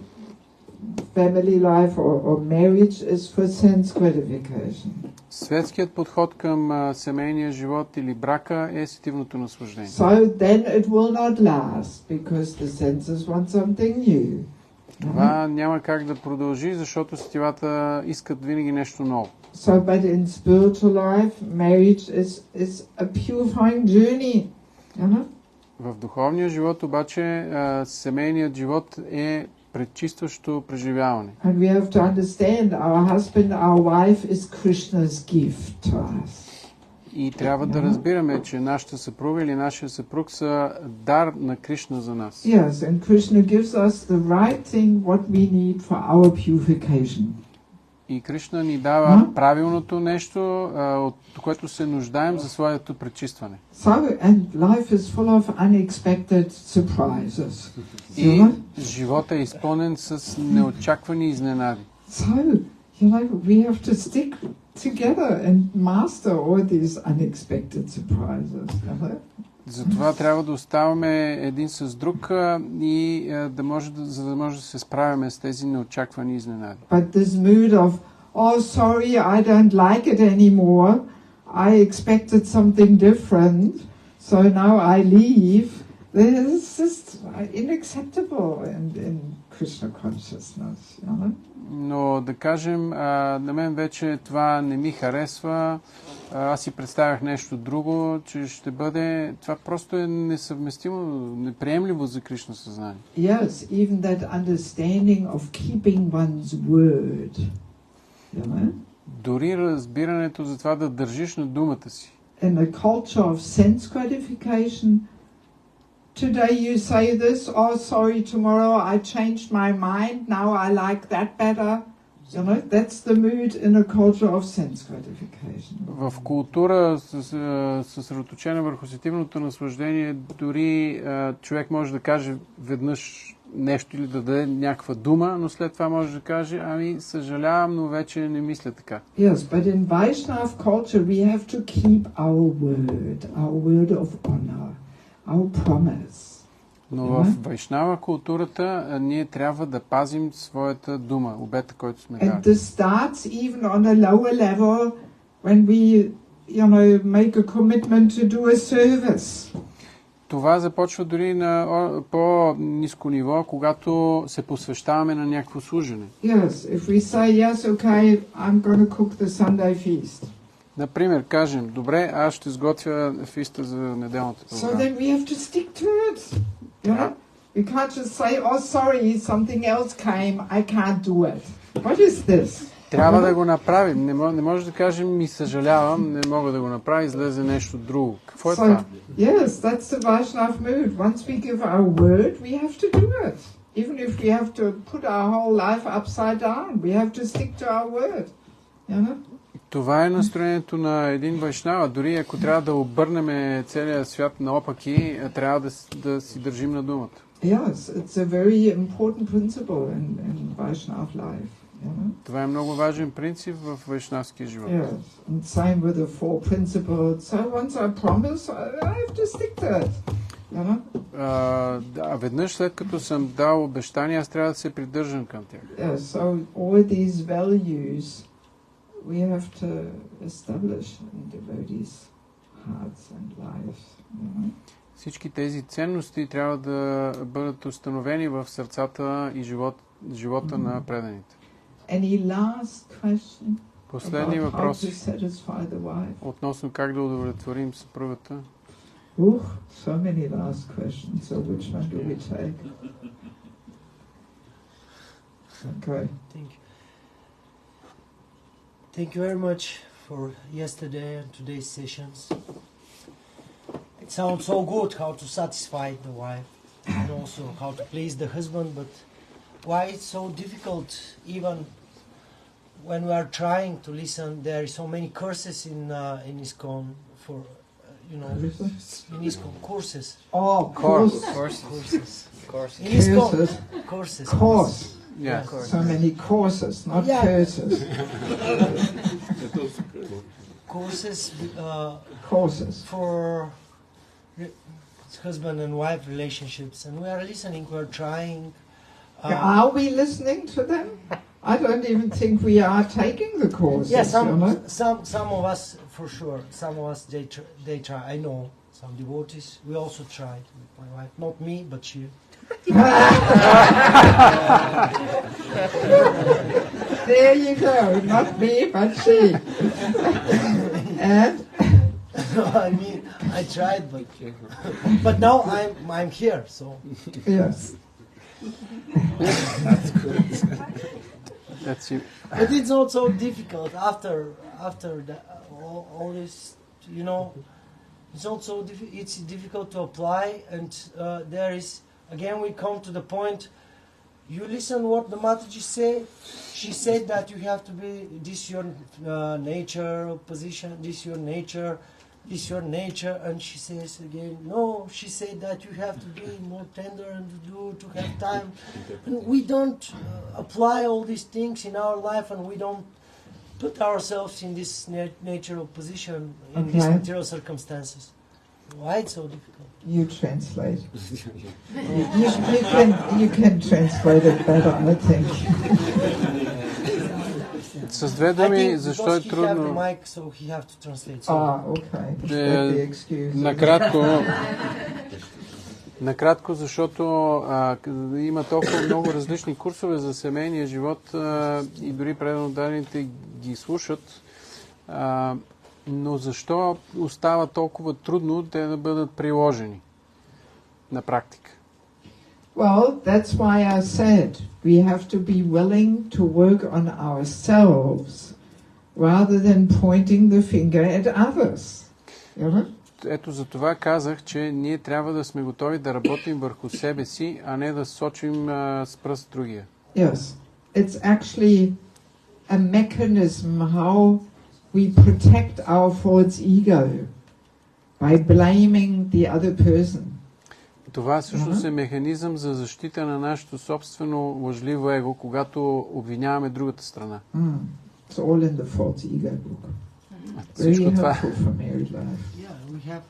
family life or marriage is for sense gratification. Светският подход към семейния живот или брака е сетивното наслаждение. So then it will not last because the senses want something new. Това няма как да продължи, защото сетивата искат винаги нещо ново. So, but in spiritual life, marriage is a purifying journey. В духовния живот обаче семейният живот е предчистващо преживяване. And we have to understand our husband, our wife is Krishna's gift to us. И трябва да разбираме, че нашата съпруга или нашия съпруг са дар на Кришна за нас. Yes, and Krishna gives us the right thing what we need for our purification. И Кришна ни дава правилното нещо, от което се нуждаем за своето пречистване. So, and life is full of unexpected surprises. И живота е изпълнен с неочаквани изненади. So, we have to stick together and master all these unexpected surprises. Затова трябва да оставаме един с друг и за да може да се справяме с тези неочаквани изненади. But this mood of, oh sorry, I don't like it anymore. I expected something different, so now I leave. This is unacceptable in Krishna consciousness, you know? Но да кажем, на мен вече това не ми харесва, аз си представях нещо друго, че ще бъде, това просто е несъвместимо, неприемливо за Кришна съзнание. Yes, even that understanding of keeping one's word, you know? Дори разбирането за това да държиш на думата си. In a culture of sense gratification, today you say this, oh sorry, tomorrow I changed my mind, now I like that better. You know, that's the mood in a culture of sense gratification. В култура съсредоточена върху сетивното наслаждение, дори човек може да каже веднъж нещо или да даде някаква дума, но след това може да каже, ами съжалявам, но вече не мисля така. Yes, but in Vaishnav culture we have to keep our word of honor, our promise. Но в Вайшнава културата ние трябва да пазим своята дума, обета, който сме дали. And this starts even on a lower level when we, you know, make a commitment to do a service. Това започва дори на по-ниско ниво, когато се посвещаваме на някакво служене. Yes, if we say yes, okay, I'm going to cook the Sunday feast. Например, кажем, добре, аз ще сготвя фиста за неделната програма. So then we have to stick to it. You know? We can't just say, oh sorry, something else came, I can't do it. What is this? Трябва да го направим. Не може да кажем, ми съжалявам, не мога да го направя, излезе нещо друго. Какво е това? Yes, that's the Vaishnav mood. Once we give our word, we have to do it. Even if we have to put our whole life upside down, we have to stick to our word. You know? Това е настроението на един вайшнава. Дори ако трябва да обърнем целия свят наопаки, трябва да си държим на думата. Yes, it's a very important principle in Vaishnav life. You know? Това е много важен принцип в вайшнавския живот. Yes, and same with the four principles. So once I promise, I have to stick to it. You know? Веднъж след като съм дал обещания, аз трябва да се придържам към тях. Yes, so all these values we have to establish in devotees' hearts and lives. You know? Всички тези ценности трябва да бъдат установени в сърцата и живота на преданите. Any last question? Последния About how въпрос to satisfy the wife? относно как да удовлетворим съпругата. So many last questions. So which one do we take? Okay. Thank you very much for yesterday and today's sessions. It sounds so good how to satisfy the wife and also how to please the husband, but why it's so difficult even when we are trying to listen? There are so many curses in ISKCON for in ISKCON courses. Oh, courses. In ISKCON courses. Course. Yeah. So many courses, not curses. Courses for husband and wife relationships, and we are listening, we are trying. Are we listening to them? I don't even think we are taking the courses. Yes, some of us for sure. Some of us they try. I know some devotees. We also tried with my wife, not me, but she. There you go, not me, but she. And No, I mean, I tried, but now I'm here, so. Yes. That's good. That's you. But it's not so difficult after all this, you know. It's not so it's difficult to apply, and there is. Again, we come to the point, you listen what the Mataji said. She said that you have to be, this your nature, position, this your nature, and she says again, no, she said that you have to be more tender and to have time. And we don't apply all these things in our life, and we don't put ourselves in this natural position, in these material circumstances. Why it's so difficult? You translate. you can translate it better, I think. С две думи, защо е трудно? Okay. Накратко, Накратко, защото има толкова много различни курсове за семейния живот и дори преданодарените ги слушат, но защо остава толкова трудно те да бъдат приложени на практика? Well, that's why I said we have to be willing to work on ourselves rather than pointing the finger at others. You know? Ето за това казах, че ние трябва да сме готови да работим върху себе си, а не да сочим с пръст другия. Yes, it's actually a mechanism how we protect our false ego by blaming the other person. Това всъщност е механизъм за защита на нашето собствено лъжливо его, когато обвиняваме другата страна. It's all in the false ego book. Всичко Very това helpful for married life. Yeah, we have.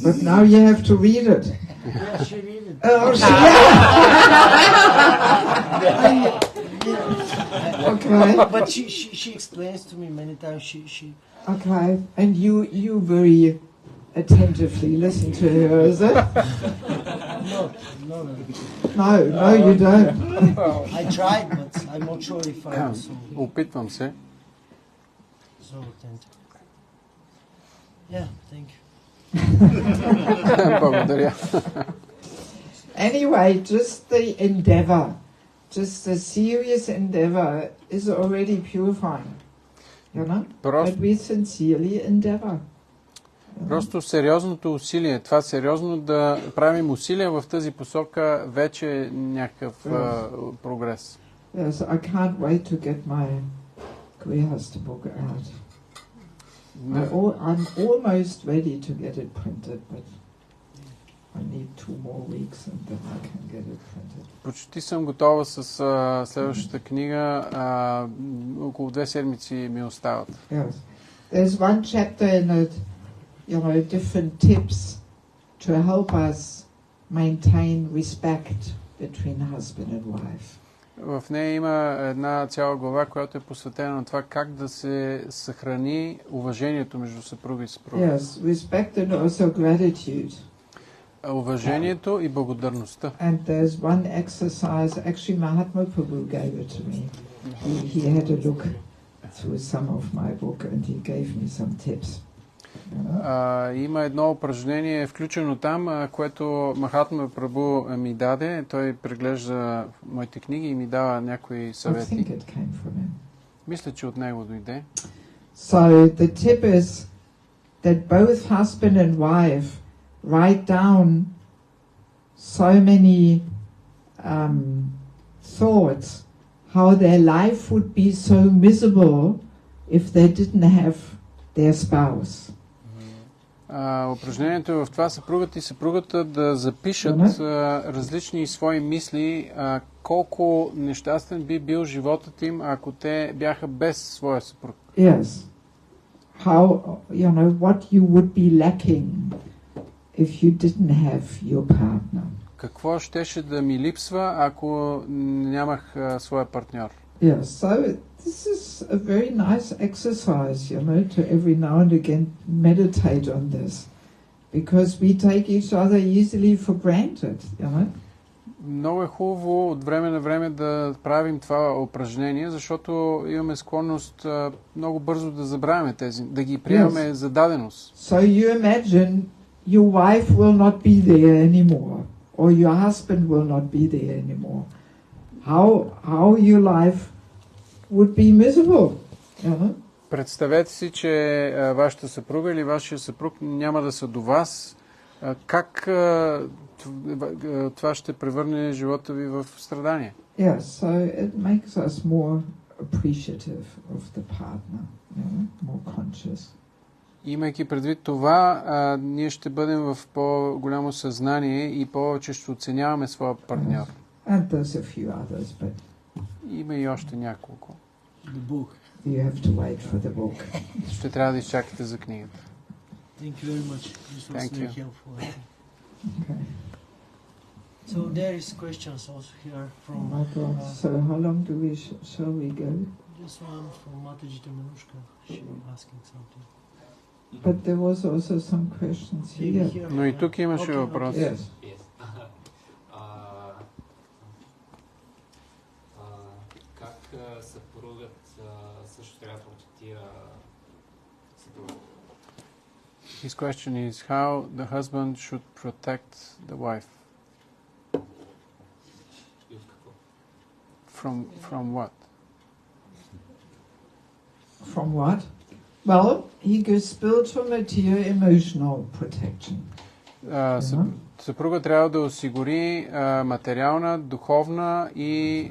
But now you have to read it. Yeah, she read it. Oh, okay. But she explains to me many times. She Okay. And you very attentively listen to her, is it? no. No, you don't. I tried, but I'm not sure if I was опитвам се. so attentive. Yeah, thank you. Благодаря. Anyway, just the endeavor, just the serious endeavor is already purifying. You know? But we sincerely endeavor. Просто сериозното усилие, това сериозно да правим усилия в тази посока вече е някакъв прогрес. Yes, I can't wait to get my Grihasta book out. I'm almost ready to get it printed, but I need 2 more weeks and then I can get it printed. Почти съм готова с следващата книга. Около 2 седмици ми остават. Yes. There's one chapter in it, you know, different tips to help us maintain respect between husband and wife. В нея има една цяла глава, която е посветена на това как да се съхрани уважението между съпруга и съпруга. Yes, respect and also gratitude. Уважението и благодарността. And there's one exercise, actually Mahatma Prabhu gave it to me. He had a look through some of my book and he gave me some tips. Има едно упражнение включено там, което Махатма Прабу ми даде. Той преглежда моите книги и ми дава някои съвети. Мисля, че от него дойде. So the tip is that both husband and wife write down so many thoughts how their life would be so miserable if they didn't have their spouse. Упражнението е в това съпругата и съпругата да запишат различни свои мисли, колко нещастен би бил животът им, ако те бяха без своя съпруг. Yes. How, you know, what you would be lacking if you didn't have your partner. Какво щеше да ми липсва, ако нямах своя партньор? Yes, so this is a very nice exercise, you know, to every now and again meditate on this, because we take each other easily for granted, you know. Много е хубаво от време на време да правим това упражнение, защото имаме склонност много бързо да забравяме тези, да ги приемаме за даденост. So you imagine your wife will not be there anymore, or your husband will not be there anymore. How your life would be miserable, you know? Представете си, че вашата съпруга или вашия съпруг няма да са до вас. Как това ще превърне живота ви в страдание? Yes, so it makes us more appreciative of the partner, you know, more conscious. Имайки предвид това, ние ще бъдем в по-голямо съзнание и повече ще оценяваме своя партньор. And there's a few others, but има и още няколко. The book. You have to wait for the book. Ще трябва да изчакате за книгата. Thank you very much. This was Thank very you. helpful. Okay. So there is questions also here from Oh my God. So how long do we shall we go? this one from Mathaji Manushka. She was asking something. But there was also some questions Maybe here. here. Но и тук имаше Okay, въпрос. Yes. Yes. съпругът също трябва да протектира съпругата. His question is how the husband should protect the wife. И от какво? From what? From what? Well, he gives spiritual, material, emotional protection. Съпруга трябва да осигури материална, духовна и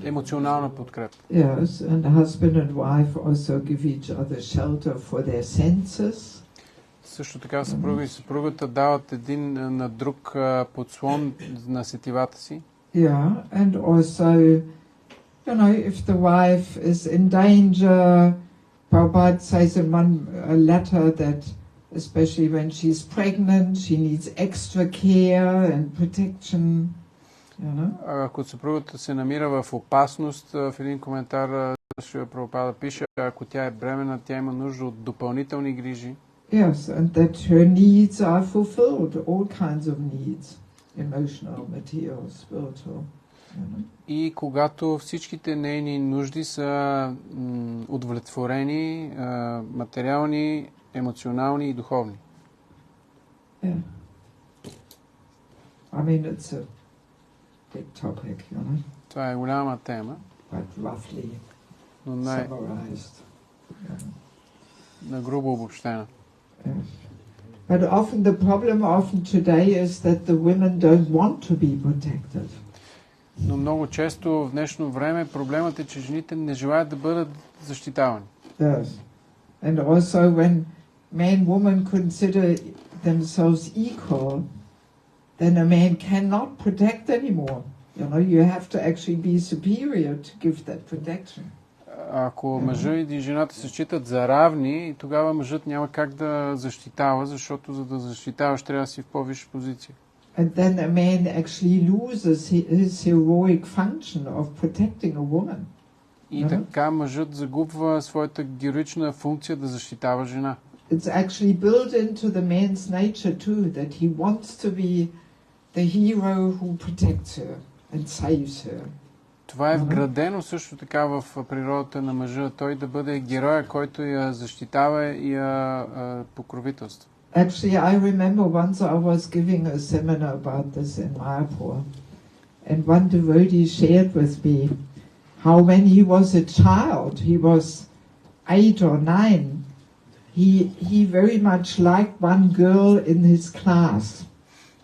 емоционална подкрепа. Yes, and the husband and wife also give each other shelter for their senses. Също така съпруга и съпругата дават един на друг подслон на сетивата си. Yeah, and also, if the wife is in danger, Prabhupada says in one letter that especially when she's pregnant, she needs extra care and protection. Ако съпругата се намира в опасност, в един коментар Шрила Прабхупада пише, ако тя е бременна, тя има нужда от допълнителни грижи. Yes, and that her needs are fulfilled, all kinds of needs, emotional, material, spiritual. И когато всичките нейни нужди са удовлетворени, материални, емоционални и духовни. Yeah. I mean, it's a big topic, Това е голяма тема, but roughly но summarized. на грубо обобщена. But often the problem today is that the women don't want to be protected. Но много често в днешно време проблемът е, че жените не желаят да бъдат защитавани. Yes. And also when man and woman consider themselves equal, then a man cannot protect anymore. You have to actually be superior to give that protection. Ако мъжа и жената се считат за равни, тогава мъжът няма как да защитава, защото за да защитаваш трябва да си в по-висша позиция. And then a man actually loses his heroic function of protecting a woman. И така мъжът загубва своята героична функция да защитава жена. It's actually built into the man's nature too, that he wants to be the hero who protects her and saves her. Това е вградено също така в природата на мъжа, той да бъде героя, който я защитава и я покровителства. Actually, I remember once I was giving a seminar about this in Mayapur, and one devotee shared with me how when he was a child, he was 8 or 9, he very much liked one girl in his class.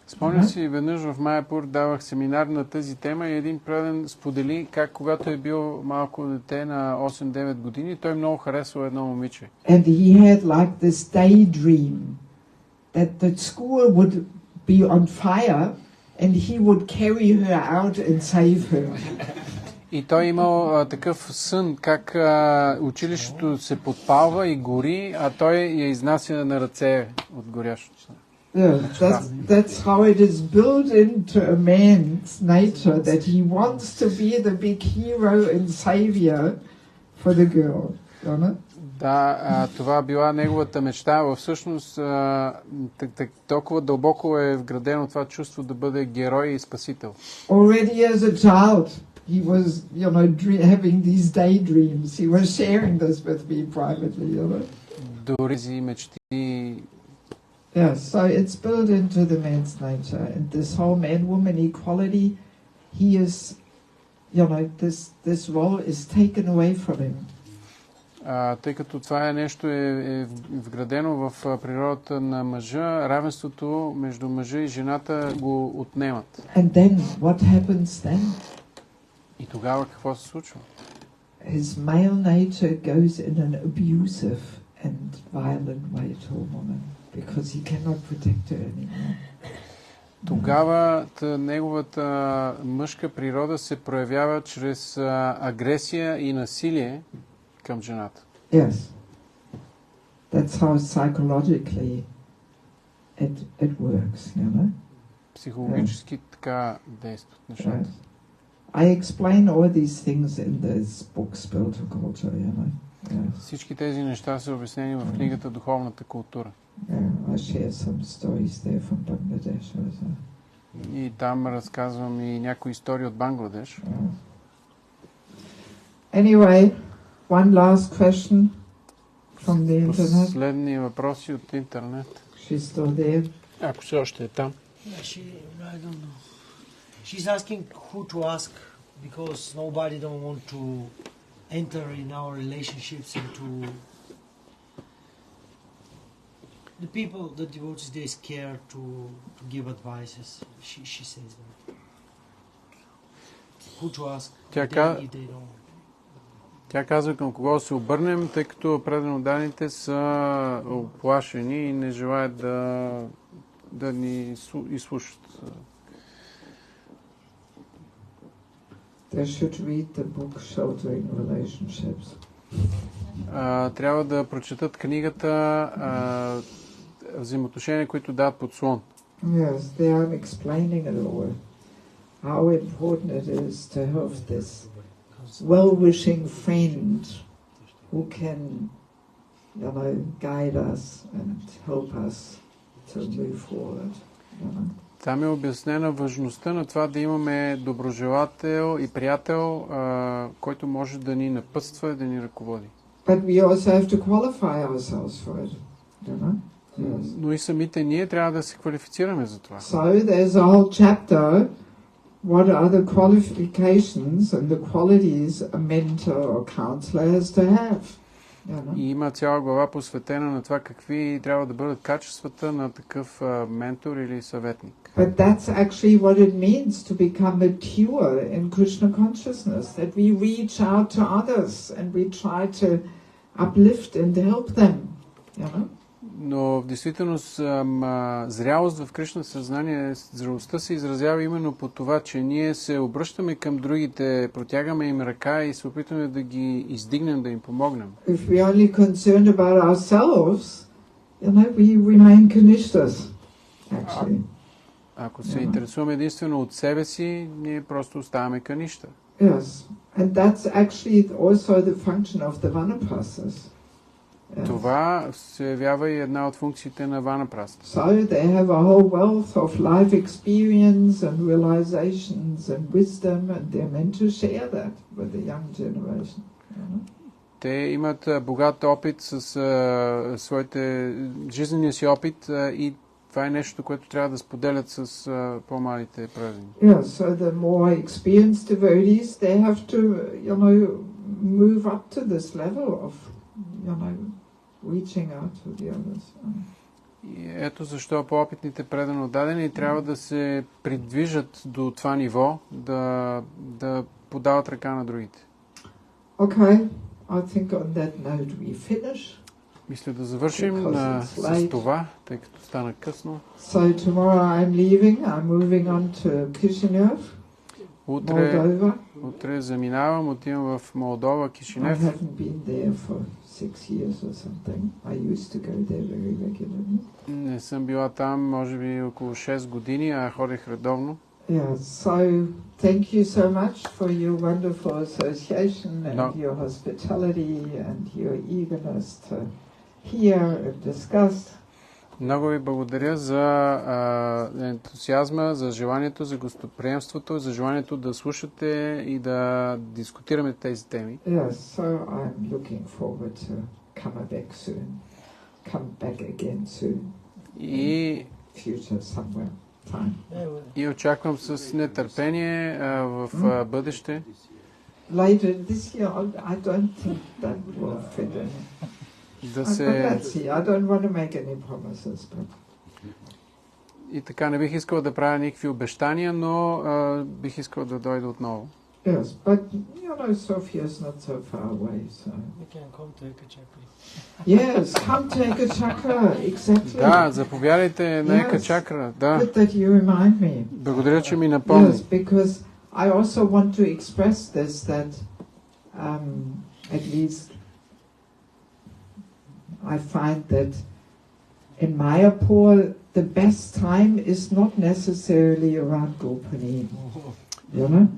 Спомням си, веднъж в Майапур давах семинар на тази тема и един предан сподели как когато е бил малко дете на 8-9 години, той много харесва едно момиче. And he had like this daydream that the school would be on fire and he would carry her out and save her. И той имал такъв сън, как училището се подпалва и гори, а той я изнася на ръце от горящото. Yeah, that's how it is built into a man's nature, that he wants to be the big hero and savior for the girl. Да, това била неговата мечта. Всъщност толкова дълбоко е вградено това чувство да бъде герой и спасител. Already as a child, he was, having these daydreams. He was sharing this with me privately, Дори си мечти. Yeah, so it's built into the man's nature, and this whole man-woman equality, he is, this role is taken away from him. Тъй като това е нещо е вградено в природата на мъжа, равенството между мъжа и жената го отнемат. And then, what happens then? И тогава какво се случва? His male nature goes in an abusive and violent way to a woman, because he cannot protect her anymore. Тогава неговата мъжка природа се проявява чрез агресия и насилие към жената. Yes. That's how psychologically it works, Психологически така действат нещата. Right. I explain all these things in this book, Spiritual Culture, Yes. Всички тези неща са обяснени в книгата Духовната култура. I share some stories there from Bangladesh also. И там разказвам и някои истории от Бангладеш. Anyway, one last question from the internet. Последни въпроси от интернет. She's still there. Ако все още е там. I don't know. She's asking who to ask because nobody don't want to enter in our relationships and to the people, the devotees, they scared to give advices. She says that. Who to ask if they don't. Тя казва към кого се обърнем, тъй като преданоданите са оплашени и не желаят да ни изслушат. They should read the book Sheltering Relationships. Трябва да прочетат книгата Взаимоотношения, които дават подслон. Yes, they are explaining it all. How important it is to have this well-wishing friend who can, guide us and help us to move forward. Там е обяснена важността на това да имаме доброжелател и приятел, който може да ни напътства и да ни ръководи. But we also have to qualify ourselves for it. Yes. Но и самите ние трябва да се квалифицираме за това. So there's a whole chapter. What are the qualifications and the qualities a mentor or counselor has to have? И има цяла глава посветена на това какви трябва да бъдат качествата на такъв ментор или съветник. But that's actually what it means to become mature in Krishna consciousness, that we reach out to others and we try to uplift and help them. Но в действителност зрялост в Кришна съзнание, зрелостта се изразява именно по това, че ние се обръщаме към другите, протягаме им ръка и се опитваме да ги издигнем, да им помогнем. If we are only concerned about ourselves, we remain kanishtas, actually. Ако се интересуваме единствено от себе си, ние просто оставаме канища. Yes, and that's actually also the function of the vanaprasthas. Yes. Това се явява и една от функциите на ванапраста. So they have a whole wealth of life experience and realizations and wisdom, and they're meant to share that with the young generation. Те имат богат опит с своите жизнения си опит и това е нещо, което трябва да споделят с по-малите преданни. Yeah, so the more experienced devotees, they have to, move up to this level of, reaching out to the others. И ето защо по-опитните предано дадени трябва да се придвижат до това ниво, да подават ръка на другите. Okay, I think on that note we finish. Мисля да завършим с това, тъй като стана късно. So tomorrow I'm leaving. I'm moving on to Kishinev, Утре заминавам, отивам в Молдова, Кишинев. I haven't been there for 6 years or something. I used to go there very regularly. Не съм била там, може би около 6 години, а ходех редовно. Yeah, so thank you so much for your wonderful association and your hospitality and your eagerness to hear and discuss. Много ви благодаря за ентусиазма, за желанието, за гостоприемството, за желанието да слушате и да дискутираме тези теми. Yes, so I'm looking forward to come back again soon. И future somewhere time. И очаквам с нетърпение в бъдеще. Later this year, I don't think that will fit in. I don't want to make any promises, but... И така, не бих искал да правя никакви обещания, но бих искал да дойда отново. Yes, but Sofia is not so far away, so... We can come to Ekachakra. Yes, come to Ekachakra, exactly. Да, заповядайте на Екачакра, да. Good that you remind me. Благодаря, че ми напомни. Yes, because I also want to express this, that at least I find that in Mayapur the best time is not necessarily around Gopani.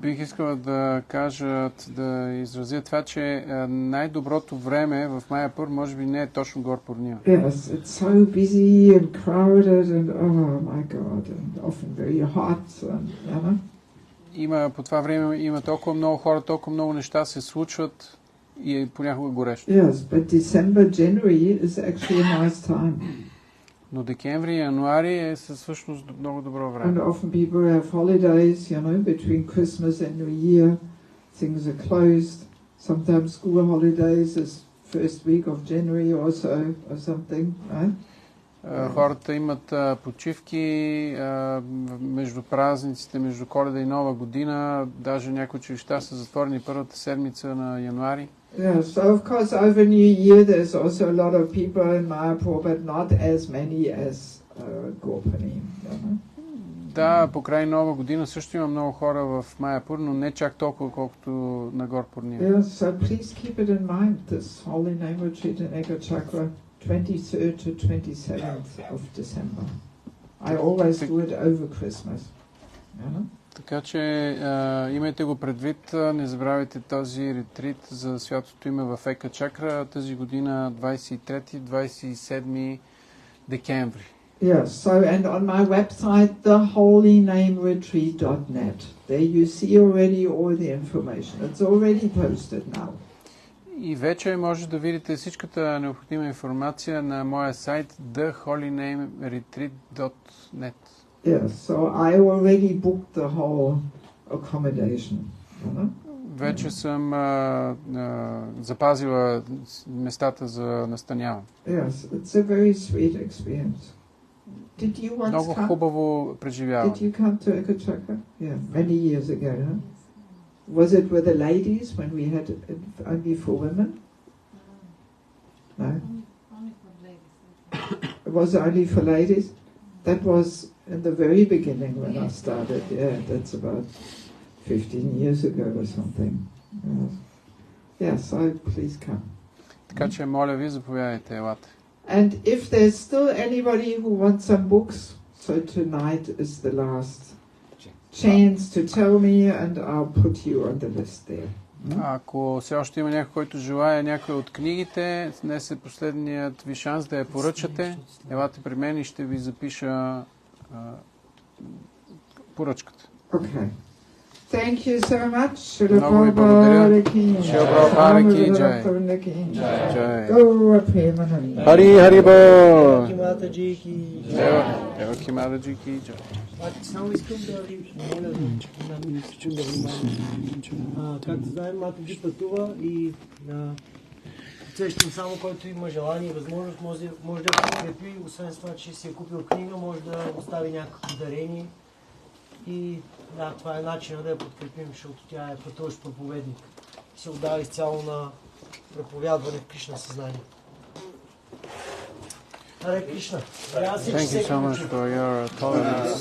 Бих искал да кажа, да изразя това, че най-доброто време в Майяпур може би не е точно Гор Пурнима. Yes, it's so busy and crowded and oh my God, and often very hot and по това време има толкова много хора, толкова много неща се случват и е понякога горещо. Yes, but December, January is actually a nice time. Но декември и януари е всъщност много добро And време. often people have holidays, between Christmas and New Year. Things are closed. Sometimes school holidays is first week of January or so, or something, right? Хората имат почивки между празниците, между Коледа и Нова година. Даже някои училища са затворени първата седмица на януари. Yeah, so of course over New Year there's also a lot of people in Mayapur, but not as many as Gorpani. Да, по край Нова година също има много хора в Майапур, но не чак толкова, колкото на Горпурния. Yeah, so please keep it in mind, this Holy Name Retreat in Eka Chakra, 23rd to 27th of December. I always do it over Christmas. Така че имайте го предвид, не забравяйте този ретрит за святото име в Ека Чакра тази година 23-27 декември. Yes, so and on my website, theholynameretreat.net, there you see already all the information. It's already posted now. И вече може да видите всичката необходима информация на моя сайт theholynameretreat.net. Yes, so I already booked the whole accommodation. Вече съм запазила местата за настаняване. Yes, it's a very sweet experience. Did you once Много хубаво преживяване. Did you come to Eka Chakra? Yeah, many years ago, huh? Was it with the ladies when we had it only for women? No? Only for ladies. It was only for ladies? That was in the very beginning when I started. Yeah, that's about 15 years ago or something. Yeah, so please come. Така че, моля ви, заповядайте, елате. And if there's still anybody who wants some books, so tonight is the last chance to tell me and I'll put you on the list there. Ако все още има някой, който желая някоя от книгите, днес е последният ви шанс да я поръчате. Елате при мен и ще ви запиша поръчката. Okay. Thank you so much. Много ви благодаря. Шила Прабхупада ки джай. Джай. Хари Хари Бол. Деваки Матаджи ки Деваки Матаджи ки джай. Само искам да ви моля да внимавам. Както знаем, Матаджи пътува и сещам само, който има желание и възможност, може да подкрепи, освен това, че си е купил книга, може да остави някакво дарение. И да, това е начинът да я подкрепим, защото тя е пътуващ проповедник. Се отдава изцяло на проповядване в Кришна съзнание. Харе Кришна. Thank you so much for your tolerance.